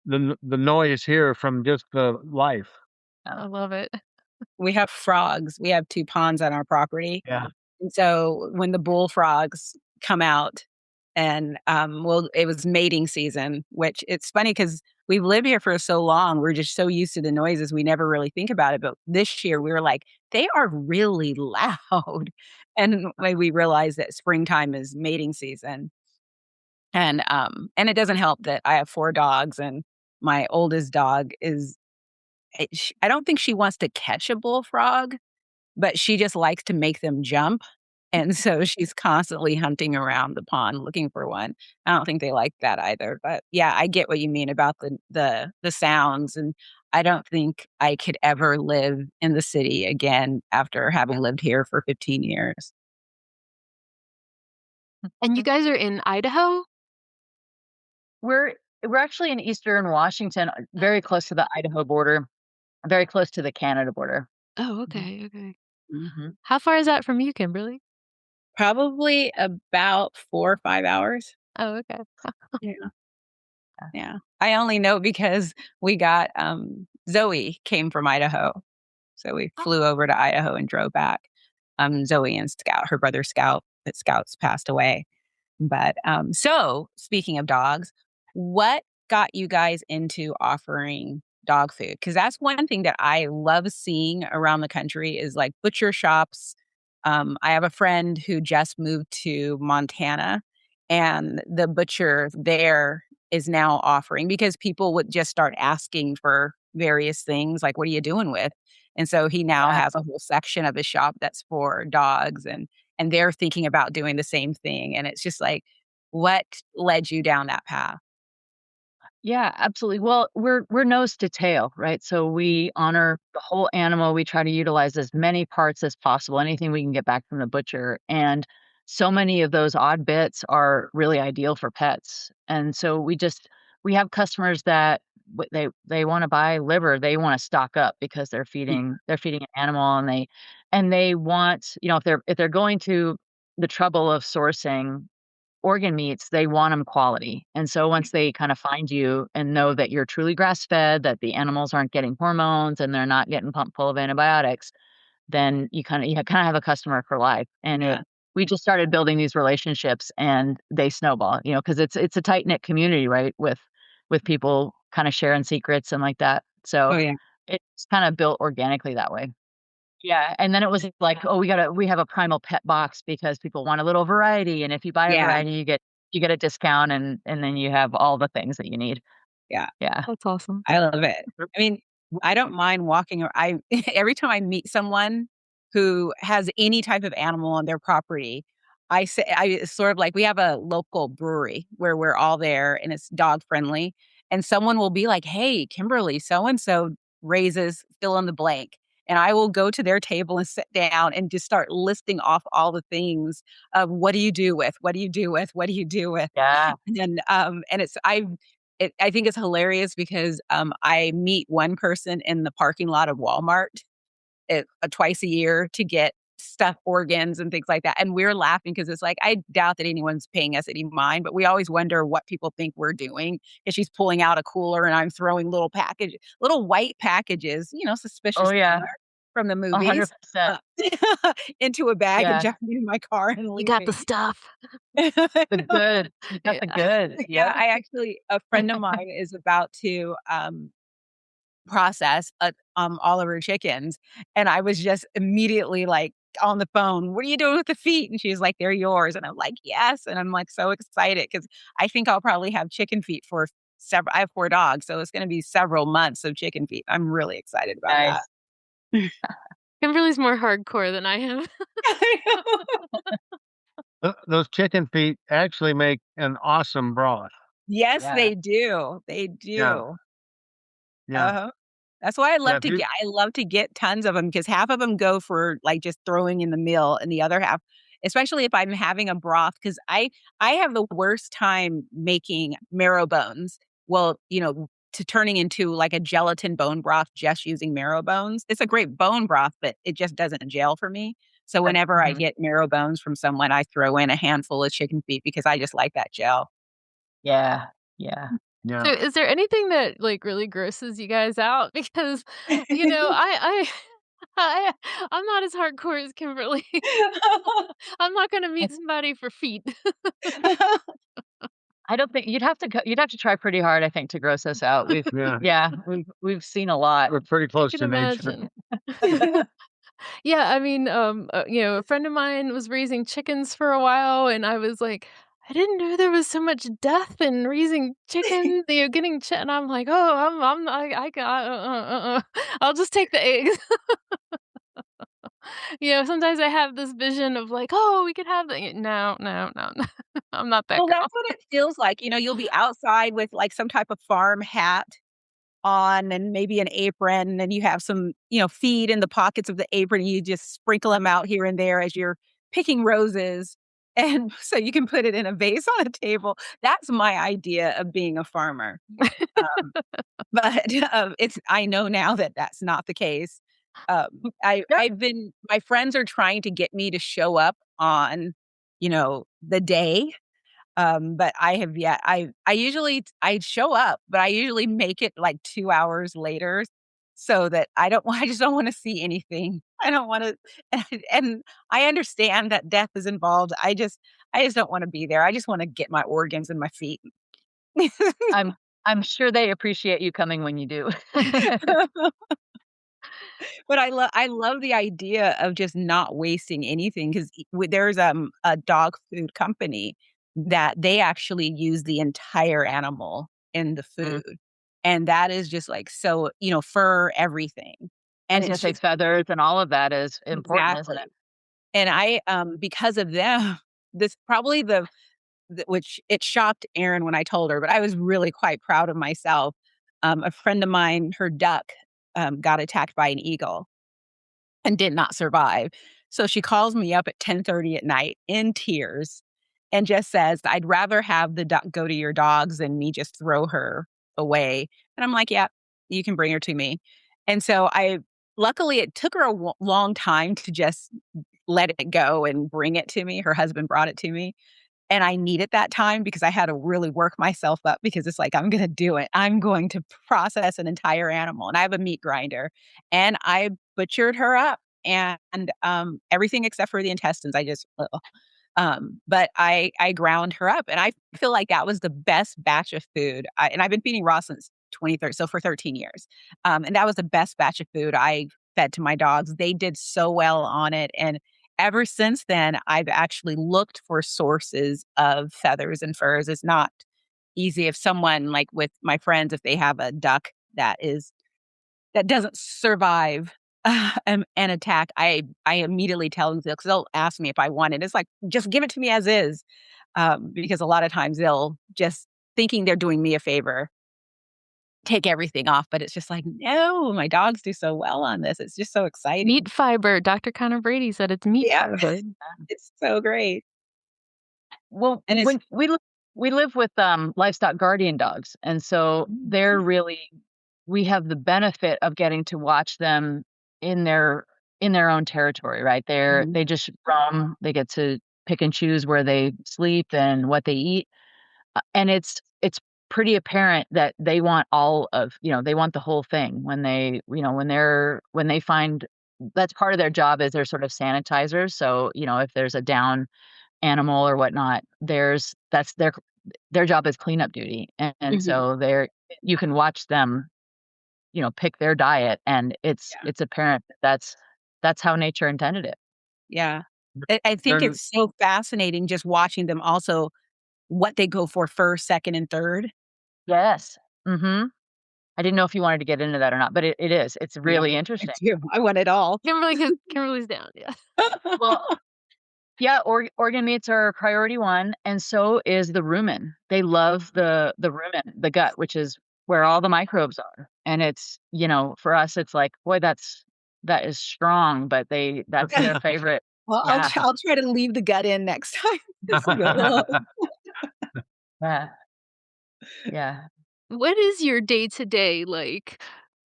Speaker 4: the noise here from just the life.
Speaker 2: I love it.
Speaker 1: We have frogs. We have 2 ponds on our property.
Speaker 4: Yeah.
Speaker 1: And so when the bullfrogs come out and, well, it was mating season, which it's funny because we've lived here for so long, we're just so used to the noises, we never really think about it, but this year we were like, "They are really loud." And when we realized that springtime is mating season. And it doesn't help that I have 4 dogs, and my oldest dog is I don't think she wants to catch a bullfrog, but she just likes to make them jump, and so she's constantly hunting around the pond looking for one. I don't think they like that either, but yeah, I get what you mean about the sounds, and I don't think I could ever live in the city again after having lived here for 15 years.
Speaker 2: And you guys are in Idaho?
Speaker 3: We're we're actually in eastern Washington, very close to the Idaho border, very close to the Canada border.
Speaker 2: Oh,
Speaker 3: Mhm.
Speaker 2: okay, okay.
Speaker 1: Mhm.
Speaker 2: How far is that from you, Kimberly?
Speaker 1: Probably about 4 or 5 hours.
Speaker 2: Oh, okay.
Speaker 1: Yeah.
Speaker 3: Yeah.
Speaker 1: Yeah. I only know because we got, Zoe came from Idaho. So we flew
Speaker 2: Oh.
Speaker 1: over to Idaho and drove back. Zoe and Scout, her brother Scout, that Scout's passed away. But, so speaking of dogs, what got you guys into offering dog food? Because that's one thing that I love seeing around the country is like butcher shops. I have a friend who just moved to Montana, and the butcher there is now offering because people would just start asking for various things like, "What are you doing with?" And so he now
Speaker 3: Yeah.
Speaker 1: has a whole section of his shop that's for dogs, and they're thinking about doing the same thing, and it's just like, what led you down that path?
Speaker 3: Yeah, absolutely. Well, we're nose to tail, right? So we honor the whole animal. We try to utilize as many parts as possible, anything we can get back from the butcher. And so many of those odd bits are really ideal for pets. And so we have customers that they want to buy liver, they want to stock up because they're feeding an animal, and they want, if they're going to the trouble of sourcing organ meats, they want them quality. And so once they kind of find you and know that you're truly grass fed, that the animals aren't getting hormones and they're not getting pumped full of antibiotics, then you kind of have a customer for life. And
Speaker 1: Yeah.
Speaker 3: we just started building these relationships, and they snowball, because it's a tight knit community, right? With people kind of sharing secrets and like that. So
Speaker 1: Oh, yeah.
Speaker 3: it's kind of built organically that way. Yeah, and then it was like, oh, we have a primal pet box because people want a little variety, and if you buy a
Speaker 1: Yeah.
Speaker 3: variety, you get a discount, and then you have all the things that you need.
Speaker 1: Yeah.
Speaker 3: Yeah.
Speaker 2: That's awesome.
Speaker 1: I love it. I mean, I don't mind walking or I every time I meet someone who has any type of animal on their property, I say it's sort of like we have a local brewery where we're all there and it's dog friendly. And someone will be like, "Hey, Kimberly, so and so raises fill in the blank." And I will go to their table and sit down and just start listing off all the things of what do you do with? What do you do with? What do you do with?
Speaker 3: Yeah.
Speaker 1: And it's I think it's hilarious because I meet one person in the parking lot of Walmart twice a year to get stuff, organs, and things like that. And we're laughing because it's like, I doubt that anyone's paying us any mind, but we always wonder what people think we're doing. And she's pulling out a cooler and I'm throwing little white packages,
Speaker 3: Oh
Speaker 1: suspicious
Speaker 3: yeah,
Speaker 1: from the
Speaker 3: a hundred
Speaker 1: movies,
Speaker 3: percent.
Speaker 1: uh, into a bag and
Speaker 3: Yeah,
Speaker 1: jumping in my car and
Speaker 2: You got the
Speaker 1: leaving.
Speaker 2: stuff.
Speaker 3: the good. You got
Speaker 2: Yeah.
Speaker 3: the good.
Speaker 1: Yeah,
Speaker 3: Yep.
Speaker 1: a friend of mine is about to process all of her chickens. And I was just immediately like on the phone, what are you doing with the feet? And she's like, they're yours. And I'm like, yes. And I'm like so excited because I think I'll probably have chicken feet for I have 4 dogs. So it's going to be several months of chicken feet. I'm really excited about that.
Speaker 3: Nice.
Speaker 2: Kimberly's more hardcore than I am.
Speaker 1: I know.
Speaker 4: Those chicken feet actually make an awesome broth.
Speaker 1: Yes,
Speaker 3: Yeah.
Speaker 1: they do. They
Speaker 4: Yeah,
Speaker 1: do.
Speaker 4: yeah,
Speaker 1: Uh-huh. That's why
Speaker 4: yeah. If you,
Speaker 1: I love to get tons of them because half of them go for, like, just throwing in the meal, and the other half especially if I'm having a broth, because I have the worst time making marrow bones. Well, to turning into, like, a gelatin bone broth just using marrow bones. It's a great bone broth, but it just doesn't gel for me. So whenever I
Speaker 3: Mhm.
Speaker 1: get marrow bones from someone, I throw in a handful of chicken feet because I just like that gel.
Speaker 3: Yeah. Yeah.
Speaker 2: So
Speaker 4: yeah.
Speaker 2: is there anything that, like, really grosses you guys out? Because, I I I'm not as hardcore as Kimberly. I'm not gonna meet somebody for feet.
Speaker 3: I don't think you'd have to try pretty hard, I think, to gross us out.
Speaker 4: Yeah,
Speaker 3: We've seen a lot.
Speaker 4: we're pretty
Speaker 2: I
Speaker 4: close
Speaker 2: can
Speaker 4: to nature.
Speaker 2: imagine. Yeah, I mean, a friend of mine was raising chickens for a while, and I was like, I didn't know there was so much death in raising chickens. Getting and I'm like, oh, I'm not, I got, I'll just take the eggs. Sometimes I have this vision of like, oh, we could have the no, no, no, no. I'm not that
Speaker 1: Well,
Speaker 2: girl.
Speaker 1: that's what it feels like. You'll be outside with, like, some type of farm hat on and maybe an apron, and you have some, feed in the pockets of the apron, and you just sprinkle them out here and there as you're picking roses, and so you can put it in a vase on a table. That's my idea of being a farmer. Um, but, I know now that that's not the case. Um,
Speaker 3: Yeah.
Speaker 1: my friends are trying to get me to show up on, the day, but I have yet I usually I show up, but I usually make it like 2 hours later so that I just don't wanna see anything. I don't wanna and I understand that death is involved. I just don't wanna be there. I just wanna get my organs and my feet.
Speaker 3: I'm I'm sure they appreciate you coming when you do.
Speaker 1: But I love the idea of just not wasting anything 'cause there's, a dog food company that they actually use the entire animal in the
Speaker 3: Mm.
Speaker 1: food, and that is just, like, so fur, everything,
Speaker 3: I
Speaker 1: and
Speaker 3: was gonna
Speaker 1: it's
Speaker 3: say
Speaker 1: just
Speaker 3: feathers and all of that is important, isn't
Speaker 1: exactly,
Speaker 3: it?
Speaker 1: and because of them, this probably which it shocked Erin when I told her, but I was really quite proud of myself. A friend of mine, her duck, got attacked by an eagle and did not survive. So she calls me up at 10:30 at night in tears and just says, "I'd rather have the duck go to your dogs than me just throw her away." And I'm like, "Yeah, you can bring her to me." And so luckily it took her a long time to just let it go and bring it to me. Her husband brought it to me. And I needed that time because I had to really work myself up because it's like, I'm gonna do it. I'm going to process an entire animal, and I have a meat grinder, and I butchered her up and, everything except for the intestines, I just ugh. But I ground her up, and I feel like that was the best batch of food. And I've been feeding raw since 2013, so for 13 years. And that was the best batch of food I've fed to my dogs. They did so well on it. And ever since then, I've actually looked for sources of feathers and furs. It's not easy if someone like with my friends, if they have a duck that doesn't survive an attack, I immediately tell them because they'll ask me if I want it. It's like, just give it to me as is, because a lot of times they'll just thinking they're doing me a favor, take everything off, but it's just like, no, my dogs do so well on this. It's just so exciting.
Speaker 2: Meat fiber. Dr. Connor Brady said it's meat
Speaker 1: Yeah,
Speaker 2: fiber.
Speaker 1: it's so great.
Speaker 3: Well,
Speaker 1: And it's
Speaker 3: when we live with livestock guardian dogs, and so they're really we have the benefit of getting to watch them in their in their own territory, right?
Speaker 1: Mhm.
Speaker 3: They just roam. They get to pick and choose where they sleep and what they eat. And it's pretty apparent that they want all of, they want the whole thing when they, when they find that's part of their job is they're sort of sanitizers. So, if there's a down animal or whatnot, that's their job is cleanup duty. And
Speaker 1: Mhm.
Speaker 3: so you can watch them, pick their diet, and
Speaker 1: Yeah.
Speaker 3: it's apparent that's how nature intended it.
Speaker 1: Yeah. I think
Speaker 4: Then
Speaker 1: it's so fascinating just watching them also what they go for first, second, and third.
Speaker 3: Yes. Mhm. I didn't know if you wanted to get into that or not, but it is. It's
Speaker 1: Yeah,
Speaker 3: really
Speaker 1: I
Speaker 3: interesting.
Speaker 1: do. I want it all.
Speaker 2: Kimberly's down. Yeah.
Speaker 3: Well, yeah, organ meats are priority one, and so is the rumen. They love the rumen, the gut, which is where all the microbes are. And it's, for us, it's like, boy, that is strong, but that's their favorite.
Speaker 1: Well,
Speaker 3: Yeah,
Speaker 1: I'll try to leave the gut in next time. Just go, "Ugh."
Speaker 3: yeah, yeah.
Speaker 2: What is your day-to-day like?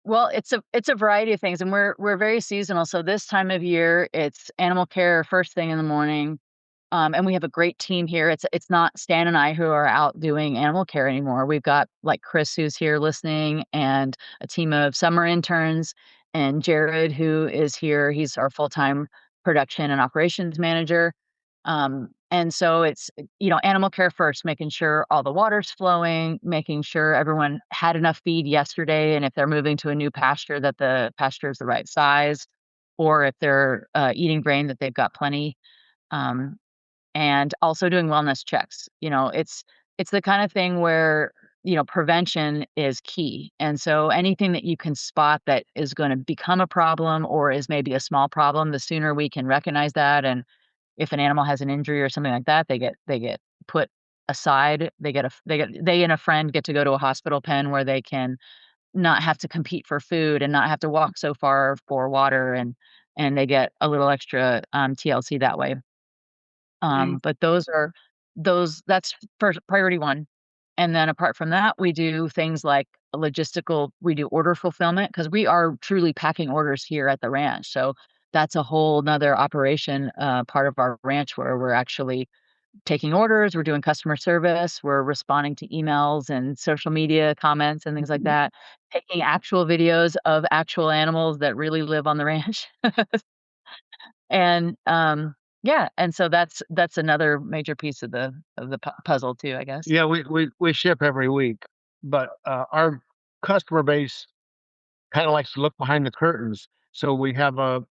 Speaker 3: Well, it's a variety of things, and we're very seasonal. So this time of year, it's animal care first thing in the morning. And we have a great team here. It's not Stan and I who are out doing animal care anymore. We've got like Chris who's here listening, and a team of summer interns, and Jared who is here. He's our full-time production and operations manager. And so it's animal care first, making sure all the water's flowing, making sure everyone had enough feed yesterday, and if they're moving to a new pasture, that the pasture is the right size, or if they're eating grain, that they've got plenty. Um, and also doing wellness checks. It's the kind of thing where, prevention is key. And so anything that you can spot that is going to become a problem or is maybe a small problem, the sooner we can recognize that. And if an animal has an injury or something like that, they get put aside. They and a friend get to go to a hospital pen where they can not have to compete for food and not have to walk so far for water, and they get a little extra TLC that way.
Speaker 1: Nice.
Speaker 3: But that's first priority one. And then apart from that, we do things like we do order fulfillment because we are truly packing orders here at the ranch. So that's a whole nother operation, part of our ranch where we're actually taking orders, we're doing customer service, we're responding to emails and social media comments and things like
Speaker 1: Mhm.
Speaker 3: that, taking actual videos of actual animals that really live on the ranch. And, yeah, and so that's another major piece of the puzzle too, I guess.
Speaker 4: yeah, we ship every week, but our customer base kind of likes to look behind the curtains. So we have a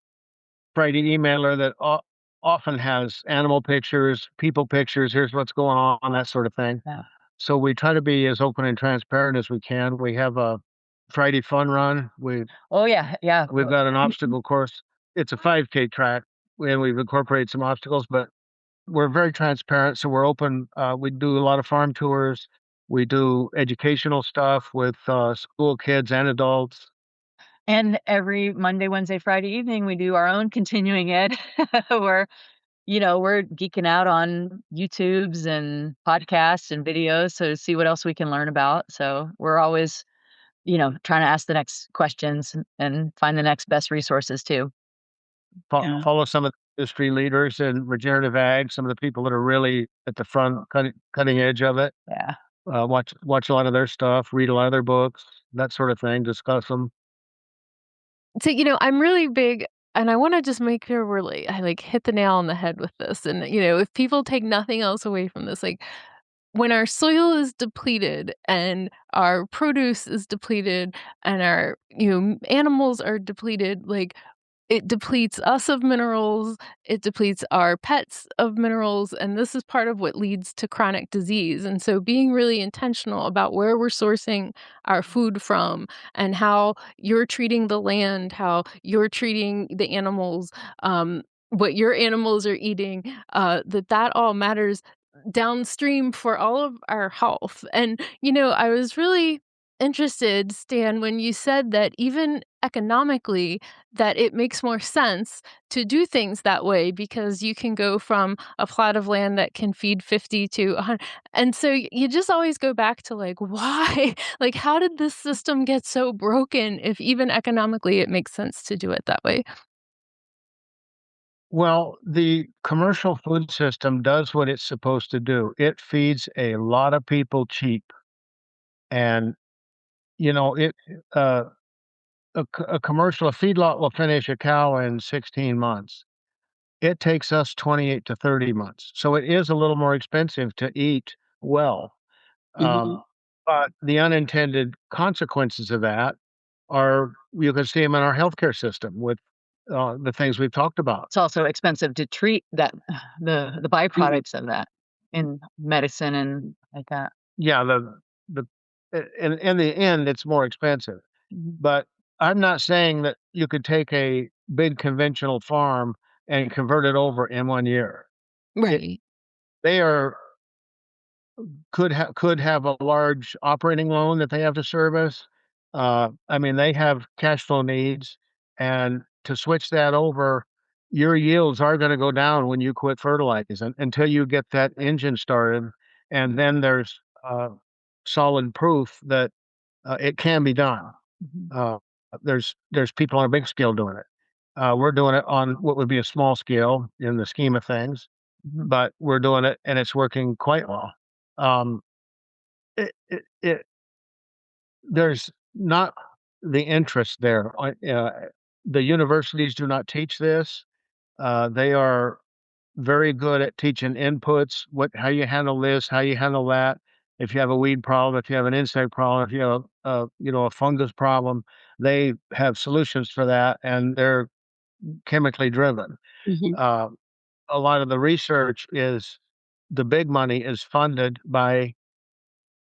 Speaker 4: Friday emailer that often has animal pictures, people pictures. Here's what's going on, that sort of thing.
Speaker 3: Yeah.
Speaker 4: So we try to be as open and transparent as we can. We have a Friday fun run.
Speaker 3: Oh, yeah, yeah.
Speaker 4: We've got an obstacle course. It's a 5K track, and we've incorporated some obstacles, but we're very transparent. So we're open. We do a lot of farm tours. We do educational stuff with school kids and adults.
Speaker 3: And every Monday, Wednesday, Friday evening, we do our own continuing ed where, we're geeking out on YouTubes and podcasts and videos so to see what else we can learn about. So we're always, trying to ask the next questions and find the next best resources too.
Speaker 1: Yeah.
Speaker 4: Follow some of the industry leaders in regenerative ag, some of the people that are really at the front, cutting edge of it.
Speaker 3: Yeah.
Speaker 4: Watch a lot of their stuff, read a lot of their books, that sort of thing. Discuss them.
Speaker 2: So, I'm really big and I wanna just make sure I, hit the nail on the head with this, and, if people take nothing else away from this, like, when our soil is depleted and our produce is depleted and our animals are depleted, like it depletes us of minerals, it depletes our pets of minerals, and this is part of what leads to chronic disease. And so being really intentional about where we're sourcing our food from and how you're treating the land, how you're treating the animals, what your animals are eating, that all matters downstream for all of our health. And, I was really interested, Stan, when you said that even economically, that it makes more sense to do things that way because you can go from a plot of land that can feed 50 to 100. And so you just always go back to like, why? Like, how did this system get so broken if even economically it makes sense to do it that way?
Speaker 4: Well, the commercial food system does what it's supposed to do. It feeds a lot of people cheap, and it uh, a commercial a feedlot will finish a cow in 16 months. It takes us 28 to 30 months, so it is a little more expensive to eat well.
Speaker 3: Mhm.
Speaker 4: But the unintended consequences of that are you can see them in our healthcare system with the things we've talked about.
Speaker 3: It's also expensive to treat that the byproducts of that in medicine and like that.
Speaker 4: Yeah, the in the end, it's more expensive.
Speaker 3: Mhm.
Speaker 4: But I'm not saying that you could take a big conventional farm and convert it over in 1 year. It
Speaker 2: Right.
Speaker 4: they are could have a large operating loan that they have to service. I mean, they have cash flow needs, and to switch that over, your yields are gonna go down when you quit fertilizing until you get that engine started, and then there's, solid proof that, it can be done.
Speaker 3: Mhm.
Speaker 4: Uh, there's people on a big scale doing it. We're doing it on what would be a small scale in the scheme of things,
Speaker 3: Mhm.
Speaker 4: but we're doing it and it's working quite well. Um, it there's not the interest there. The universities do not teach this. They are very good at teaching inputs, how you handle this, how you handle that. If you have a weed problem, if you have an insect problem, if you have a fungus problem, they have solutions for that, and they're chemically driven.
Speaker 3: Mhm.
Speaker 4: Uh, a lot of the research is the big money is funded by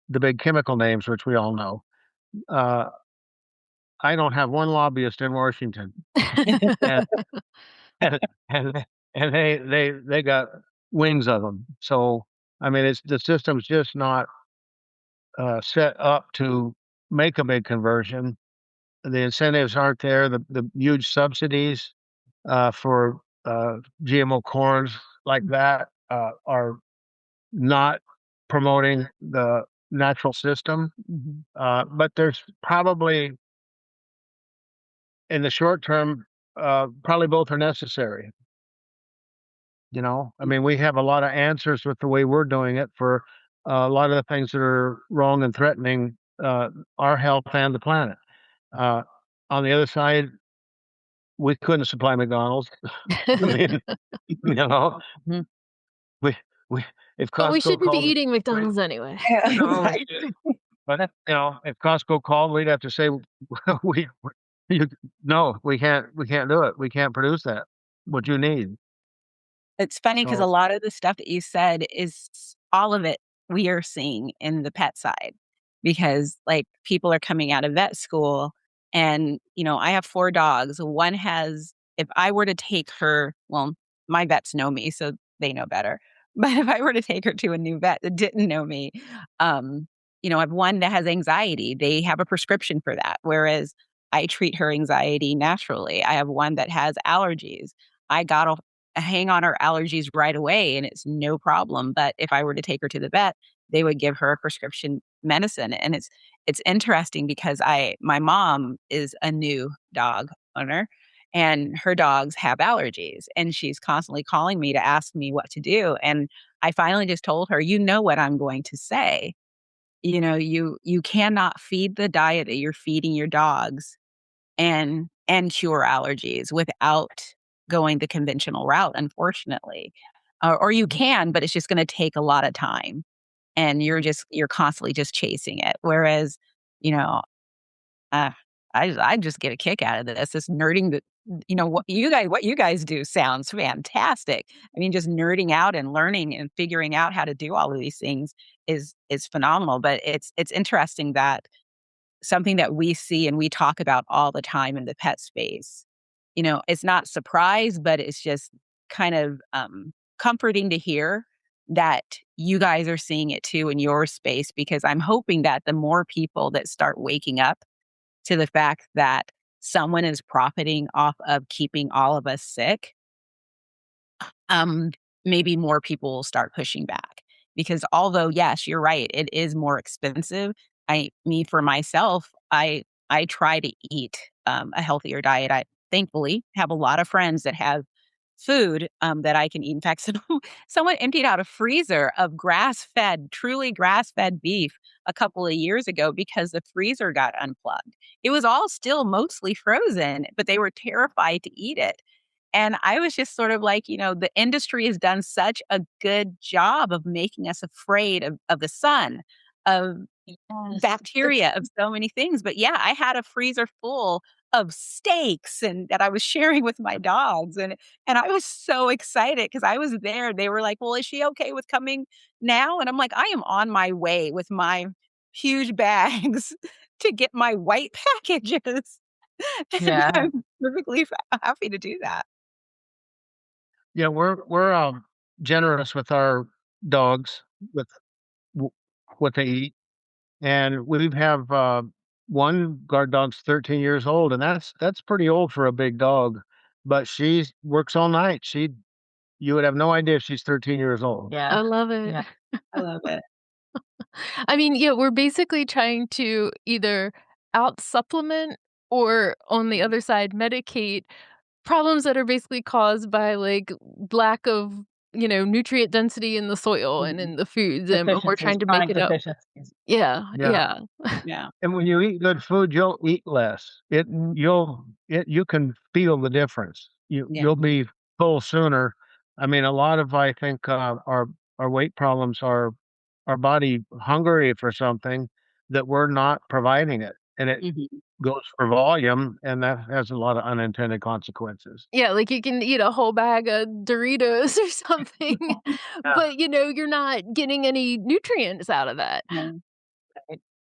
Speaker 4: the big chemical names, which we all know. Uh, I don't have one lobbyist in Washington, and and and and they got wings of them. So I mean, it's the system's just not set up to make a big conversion. The incentives aren't there. The huge subsidies for GMO corns like that are not promoting the natural system.
Speaker 3: Mhm.
Speaker 4: But there's probably in the short term, probably both are necessary. I mean, we have a lot of answers with the way we're doing it for a lot of the things that are wrong and threatening our health and the planet. Uh, on the other side, we couldn't supply McDonald's. I mean, you know,
Speaker 3: Mhm.
Speaker 4: we we if
Speaker 2: But we
Speaker 4: Costco
Speaker 2: shouldn't be
Speaker 4: called,
Speaker 2: eating
Speaker 4: we,
Speaker 2: McDonald's anyway.
Speaker 4: no,
Speaker 1: Right.
Speaker 4: but if Costco called, we'd have to say we you, no, we can't do it. We can't produce that what you need.
Speaker 1: It's funny because a
Speaker 4: So
Speaker 1: lot of the stuff that you said is all of it we are seeing in the pet side because, like, people are coming out of vet school and, I have 4 dogs. One has if I were to take her well, my vets know me, so they know better. But if I were to take her to a new vet that didn't know me, I have one that has anxiety. They have a prescription for that, whereas I treat her anxiety naturally. I have one that has allergies. I got hang on her allergies right away and it's no problem. But if I were to take her to the vet, they would give her a prescription medicine. And it's interesting because my mom is a new dog owner and her dogs have allergies and she's constantly calling me to ask me what to do. And I finally just told her, you know what I'm going to say. You cannot feed the diet that you're feeding your dogs and cure allergies without going the conventional route, unfortunately. Or you can, but it's just gonna take a lot of time. and you're constantly just chasing it. Whereas, you know, uh, I just get a kick out of this nerding that, what you guys do sounds fantastic. I mean, just nerding out and learning and figuring out how to do all of these things is phenomenal. But it's interesting that something that we see and we talk about all the time in the pet space. It's not surprise, but it's just kind of comforting to hear that you guys are seeing it too in your space, because I'm hoping that the more people that start waking up to the fact that someone is profiting off of keeping all of us sick, um, maybe more people will start pushing back. Because although, yes, you're right, it is more expensive. For myself, I try to eat a healthier diet. I thankfully have a lot of friends that have food that I can eat. In fact, someone emptied out a freezer of truly grass fed beef a couple of years ago because the freezer got unplugged. It was all still mostly frozen, but they were terrified to eat it. And I was just sort of like, the industry has done such a good job of making us afraid of the sun, of
Speaker 3: Yes.
Speaker 1: bacteria, of so many things. But yeah, I had a freezer full of steaks and that I was sharing with my dogs. And I was so excited because I was there. They were like, "Well, is she okay with coming now?" And I'm like, "I am on my way with my huge bags to get my white packages." And
Speaker 3: Yeah.
Speaker 1: I'm perfectly happy to do that.
Speaker 4: Yeah, we're generous with our dogs with w what they eat, and we have, one guard dog's 13 years old, and that's pretty old for a big dog, but she works all night. You would have no idea she's 13 years old.
Speaker 3: Yeah.
Speaker 2: I love it.
Speaker 3: Yeah.
Speaker 1: I love it.
Speaker 2: I mean, yeah, we're basically trying to either out supplement or on the other side medicate problems that are basically caused by like lack of, nutrient density in the soil and
Speaker 1: Mhm.
Speaker 2: in the foods, and we're
Speaker 3: Deficiencies,
Speaker 2: trying to make
Speaker 3: chronic
Speaker 2: it up.
Speaker 3: deficiencies.
Speaker 2: Yeah,
Speaker 4: Yeah,
Speaker 2: yeah.
Speaker 1: Yeah.
Speaker 4: and when you eat good food, you'll eat less.
Speaker 3: Mm.
Speaker 4: You can feel the difference.
Speaker 1: Yeah.
Speaker 4: You'll be full sooner. I mean, a lot of I think, our weight problems are our body hungry for something that we're not providing it, and it
Speaker 1: Mhm.
Speaker 4: goes for volume, and that has a lot of unintended consequences.
Speaker 2: Yeah, like you can eat a whole bag of Doritos or something,
Speaker 4: Yeah.
Speaker 2: but, you're not getting any nutrients out of that.
Speaker 1: Yeah.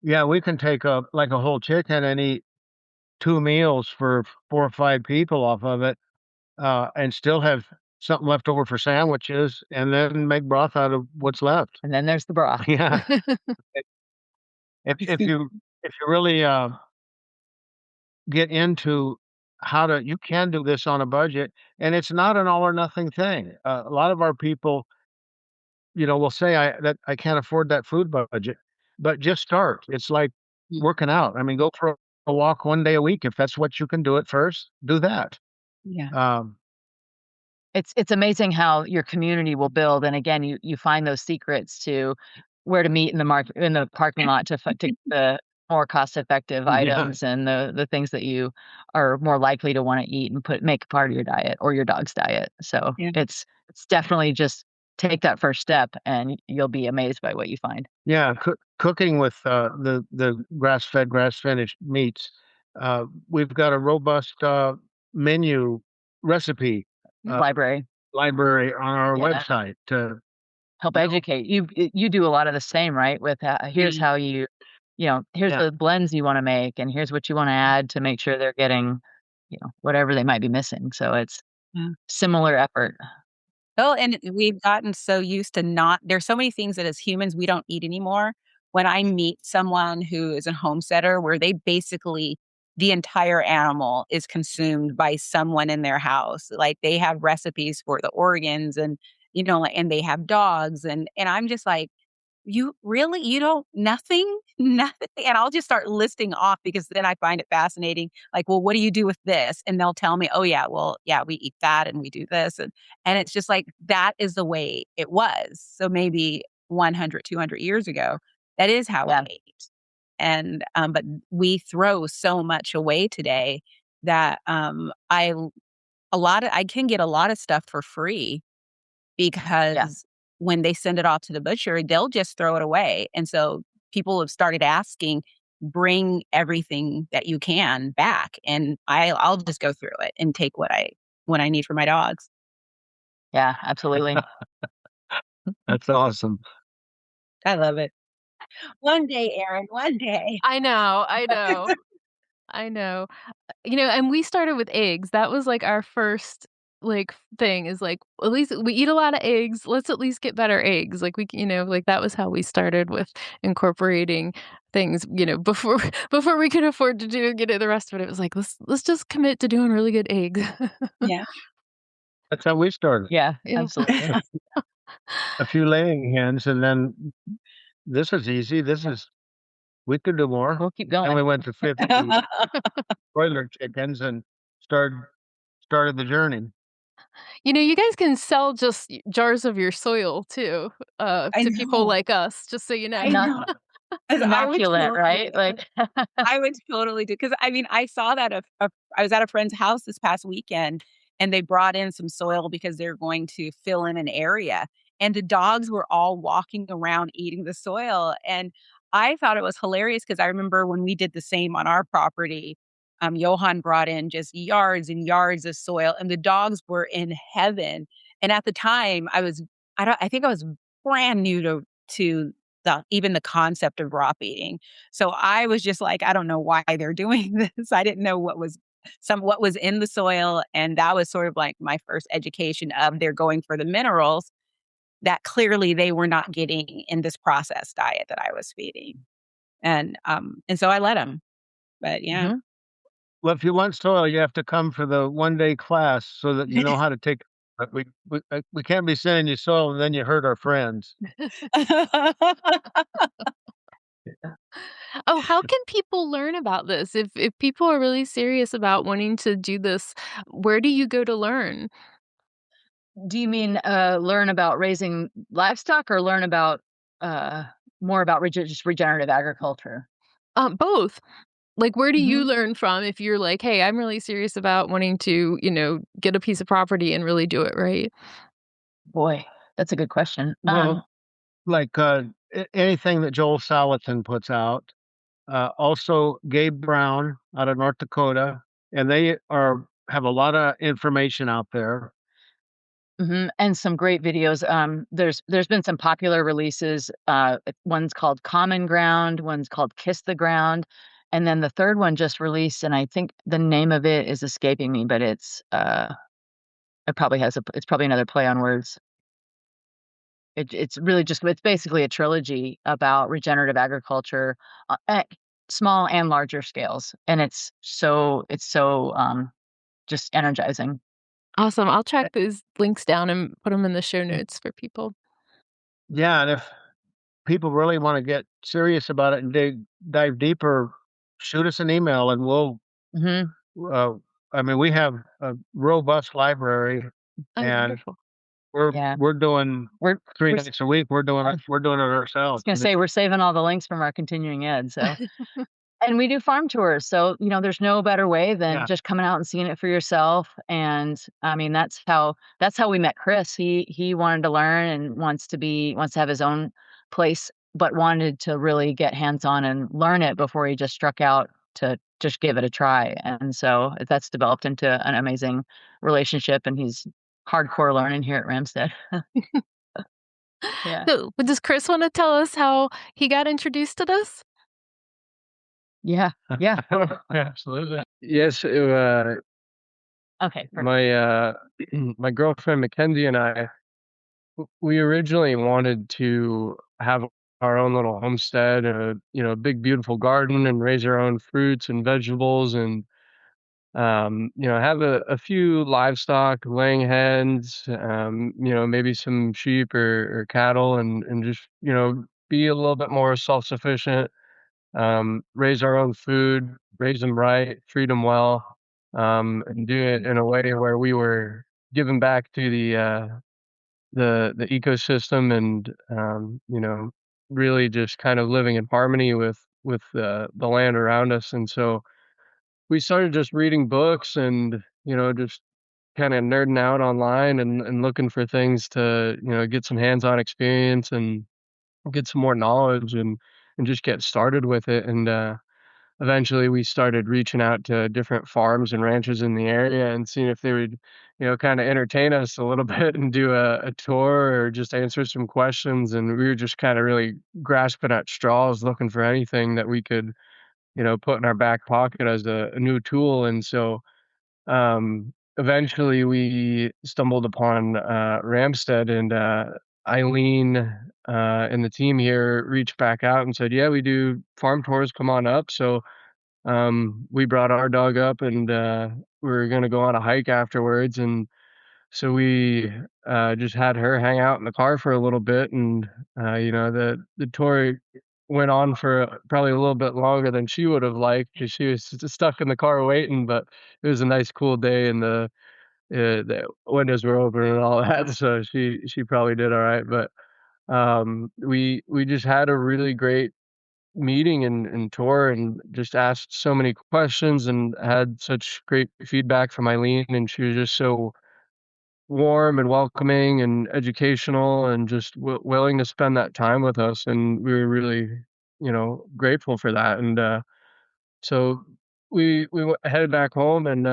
Speaker 4: Yeah, we can take a whole chicken and eat 2 meals for 4 or 5 people off of it, and still have something left over for sandwiches, and then make broth out of what's left.
Speaker 3: And then there's the broth.
Speaker 4: Yeah. If you really, get into you can do this on a budget, and it's not an all or nothing thing. A lot of our people, will say, I can't afford that food budget," but just start. It's like
Speaker 1: Mm.
Speaker 4: working out. I mean, go for a walk 1 day a week. If that's what you can do at first, do that.
Speaker 1: Yeah.
Speaker 4: Um,
Speaker 3: It's amazing how your community will build, and again, you find those secrets to where to meet in the parking lot to get the more cost effective
Speaker 4: yeah,
Speaker 3: items and the things that you are more likely to wanna eat and make a part of your diet or your dog's diet. So,
Speaker 1: Yeah.
Speaker 3: it's definitely just take that first step, and you'll be amazed by what you find.
Speaker 4: yeah. Cooking with, the grass-fed, grass-finished meats, we've got a robust, menu recipe, uh,
Speaker 3: Library.
Speaker 4: library on our
Speaker 3: Yeah.
Speaker 4: website to
Speaker 3: Help
Speaker 4: you know
Speaker 3: educate. You do a lot of the same, right? With, here's
Speaker 1: Yeah.
Speaker 3: how here's
Speaker 4: Yeah.
Speaker 3: the blends you wanna make, and here's what you wanna add to make sure they're getting, whatever they might be missing. So it's
Speaker 1: Yeah.
Speaker 3: similar effort.
Speaker 1: Oh, and we've gotten so used to not there's so many things that as humans we don't eat anymore. When I meet someone who is a homesteader where they basically the entire animal is consumed by someone in their house. Like they have recipes for the organs and and they have dogs and I'm just like, you don't nothing? Nothing? And I'll just start listing off because then I find it fascinating. Like, "Well, what do you do with this?" And they'll tell me, "Oh, yeah, well, yeah, we eat that and we do this." And it's just like, that is the way it was. So maybe 100, 200 years ago, that is how we
Speaker 3: Yeah.
Speaker 1: ate. But we throw so much away today that, I can get a lot of stuff for free
Speaker 3: Yeah.
Speaker 1: because when they send it off to the butcher, they'll just throw it away. And so people have started asking, bring everything that you can back, and I'll just go through it and take what I need for my dogs.
Speaker 3: Yeah, absolutely.
Speaker 4: That's awesome.
Speaker 1: I love it. One day, Erin, one day.
Speaker 2: I know, I know, I know. And we started with eggs. That was, like, our first, like, thing is, like, at least we eat a lot of eggs, let's at least get better eggs. Like, like, that was how we started with incorporating things, before before we could afford to do, the rest of it. It was like, "Let's just commit to doing really good eggs."
Speaker 1: Yeah.
Speaker 4: That's how we started.
Speaker 3: Yeah,
Speaker 2: Yeah.
Speaker 3: absolutely.
Speaker 4: A few laying hens, and then this is easy. We could do more.
Speaker 3: We'll keep
Speaker 4: And
Speaker 3: going.
Speaker 4: we went to 50 broiler chickens and started the journey.
Speaker 2: You guys can sell just jars of your soil too,
Speaker 1: I
Speaker 2: to people
Speaker 1: know.
Speaker 2: like us, just so you know.
Speaker 1: I
Speaker 3: Not
Speaker 1: know. 'Cause
Speaker 3: immaculate, right? Like,
Speaker 1: I would totally do, because I mean, I saw that I was at a friend's house this past weekend, and they brought in some soil because they're going to fill in an area, and the dogs were all walking around eating the soil, and I thought it was hilarious because I remember when we did the same on our property, Johan brought in just yards and yards of soil, and the dogs were in heaven, and at the time, I think I was brand new to even the concept of raw feeding. So I was just like, I don't know why they're doing this. I didn't know what was in the soil, and that was sort of like my first education of they're going for the minerals that clearly they were not getting in this processed diet that I was feeding. And so I let them. But yeah.
Speaker 3: mhm.
Speaker 4: Well, if you want soil, you have to come for the one-day class so that you know how to take. But we can't be sending you soil and then you hurt our friends.
Speaker 2: Oh, how can people learn about this? If people are really serious about wanting to do this, where do you go to learn?
Speaker 3: Do you mean, learn about raising livestock or learn about, uh, more about just regenerative agriculture?
Speaker 2: Both. Like, where do you
Speaker 3: Mhm.
Speaker 2: learn from if you're like, "Hey, I'm really serious about wanting to, get a piece of property and really do it right?"
Speaker 3: Boy, that's a good question.
Speaker 4: Well, like anything that Joel Salatin puts out. Also, Gabe Brown out of North Dakota, and they have a lot of information out there.
Speaker 3: Mhm, and some great videos. There's been some popular releases. One's called Common Ground, one's called Kiss the Ground, and then the third one just released, and I think the name of it is escaping me, but it's probably another play on words. It's really just it's basically a trilogy about regenerative agriculture, at small and larger scales, and it's so just energizing.
Speaker 2: Awesome. I'll track those links down and put them in the show notes for people.
Speaker 4: Yeah, and if people really want to get serious about it and dive deeper, shoot us an email and we'll.
Speaker 3: Mhm.
Speaker 4: Uh, I mean, we have a robust library,
Speaker 2: Oh,
Speaker 4: and
Speaker 2: wonderful.
Speaker 4: we're
Speaker 3: Yeah.
Speaker 4: we're doing
Speaker 3: We're
Speaker 4: three
Speaker 3: we're s
Speaker 4: nights a week.
Speaker 3: I
Speaker 4: We're doing it
Speaker 3: was
Speaker 4: ourselves.
Speaker 3: gonna say we're saving all the links from our continuing ed, so and we do farm tours, so, there's no better way than
Speaker 4: Yeah,
Speaker 3: just coming out and seeing it for yourself, and, I mean, that's how we met Chris. He wanted to learn and wants to have his own place, but wanted to really get hands-on and learn it before he just struck out to just give it a try, and so that's developed into an amazing relationship, and he's hardcore learning here at Ramstead. Yeah.
Speaker 2: So, but does Chris wanna tell us how he got introduced to this?
Speaker 3: Yeah. Yeah.
Speaker 5: Absolutely. Yes,
Speaker 3: Okay, perfect.
Speaker 5: my my girlfriend Mackenzie and I, we originally wanted to have our own little homestead, a big beautiful garden, and raise our own fruits and vegetables, and have a few livestock, laying hens, maybe some sheep or cattle, and just be a little bit more self sufficient, raise our own food, raise them right, treat them well, and do it in a way where we were giving back to the ecosystem, and really just kind of living in harmony with the land around us. And so we started just reading books and just kind of nerding out online and looking for things to, get some hands-on experience and get some more knowledge and just get started with it. And eventually we started reaching out to different farms and ranches in the area and seeing if they would, kind of entertain us a little bit and do a tour or just answer some questions. And we were just kind of really grasping at straws, looking for anything that we could, put in our back pocket as a new tool. And so eventually we stumbled upon Ramstead, and Eileen and the team here reached back out and said, "Yeah, we do farm tours. Come on up." So we brought our dog up, and we were gonna go on a hike afterwards, and so we just had her hang out in the car for a little bit, and the tour went on for probably a little bit longer than she would have liked because she was just stuck in the car waiting. But it was a nice, cool day, and the windows were open and all that, so she probably did all right. But we just had a really great meeting and tour and just asked so many questions and had such great feedback from Eileen, and she was just so warm and welcoming and educational and just willing to spend that time with us, and we were really, grateful for that. And so we headed back home, and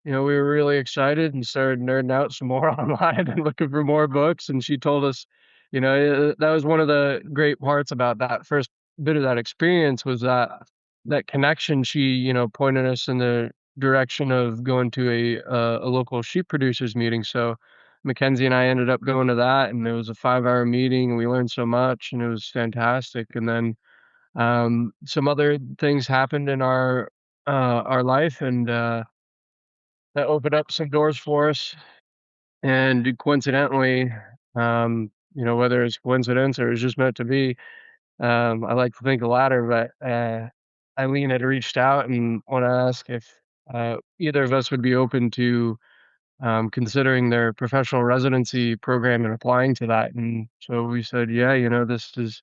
Speaker 5: we were really excited and started nerding out some more online and looking for more books. And she told us, that was one of the great parts about that first bit of that experience was that connection. She, pointed us in the direction of going to a local sheep producers meeting. So Mackenzie and I ended up going to that, and it was a 5-hour meeting, and we learned so much, and it was fantastic. And then some other things happened in our life, and that opened up some doors for us. And coincidentally, whether it's coincidence or it's just meant to be, I like to think the latter. But Eileen had reached out and want to ask if either of us would be open to considering their professional residency program and applying to that. And so we said, yeah, this is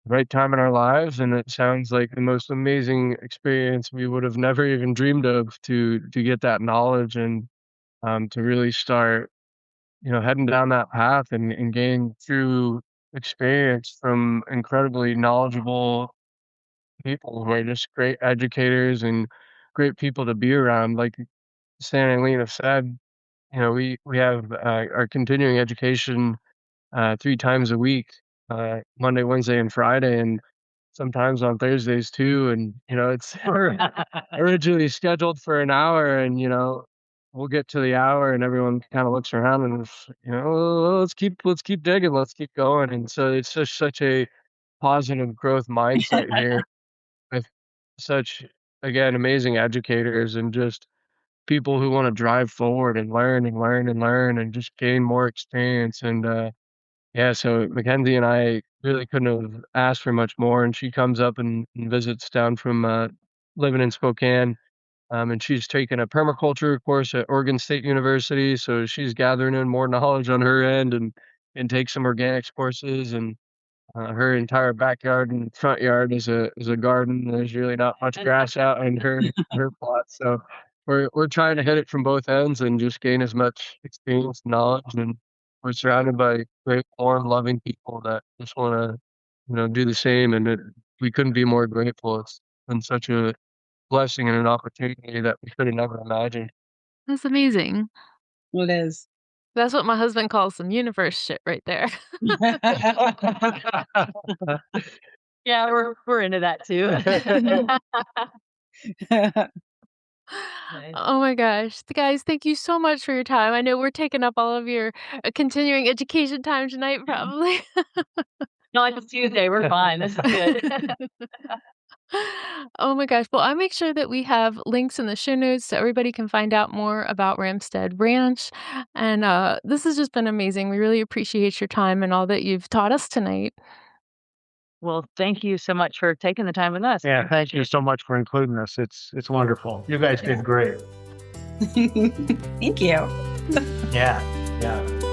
Speaker 5: right time in our lives, and it sounds like the most amazing experience we would have never even dreamed of to get that knowledge and to really start, heading down that path and gain true experience from incredibly knowledgeable people who are just great educators and great people to be around. Like Stan and Lena said, we have our continuing education 3 times a week, Monday, Wednesday, and Friday, and sometimes on Thursdays too. And, it's we're originally scheduled for an hour, and, we'll get to the hour and everyone kind of looks around and, "Oh, let's keep digging, let's keep going." And so it's just such a positive growth mindset here with such, again, amazing educators and just people who want to drive forward and learn and learn and learn and just gain more experience. And, yeah, so Mackenzie and I really couldn't have asked for much more, and she comes up and visits down from, living in Spokane, and she's taken a permaculture course at Oregon State University, so she's gathering in more knowledge on her end and take some organics courses. And her entire backyard and front yard is a garden. There's really not much grass out in her plot, so we're trying to hit it from both ends and just gain as much experience and knowledge. And we're surrounded by great, warm, loving people that just wanna, do the same, and we couldn't be more grateful. It's been such a blessing and an opportunity that we could have never imagined.
Speaker 2: That's amazing.
Speaker 1: It is.
Speaker 2: That's what my husband calls some universe shit right there.
Speaker 3: Yeah, we're into that too. Nice.
Speaker 2: Oh my gosh. Guys, thank you so much for your time. I know we're taking up all of your continuing education time tonight, probably.
Speaker 3: No, it's Tuesday. We're fine. This is good.
Speaker 2: Oh my gosh. Well, I'll make sure that we have links in the show notes so everybody can find out more about Ramstead Ranch. And this has just been amazing. We really appreciate your time and all that you've taught us tonight.
Speaker 3: Well, thank you so much for taking the time with us.
Speaker 4: Yeah, thank you so much for including us. It's wonderful. You guys did great.
Speaker 1: Thank you.
Speaker 4: Yeah, yeah.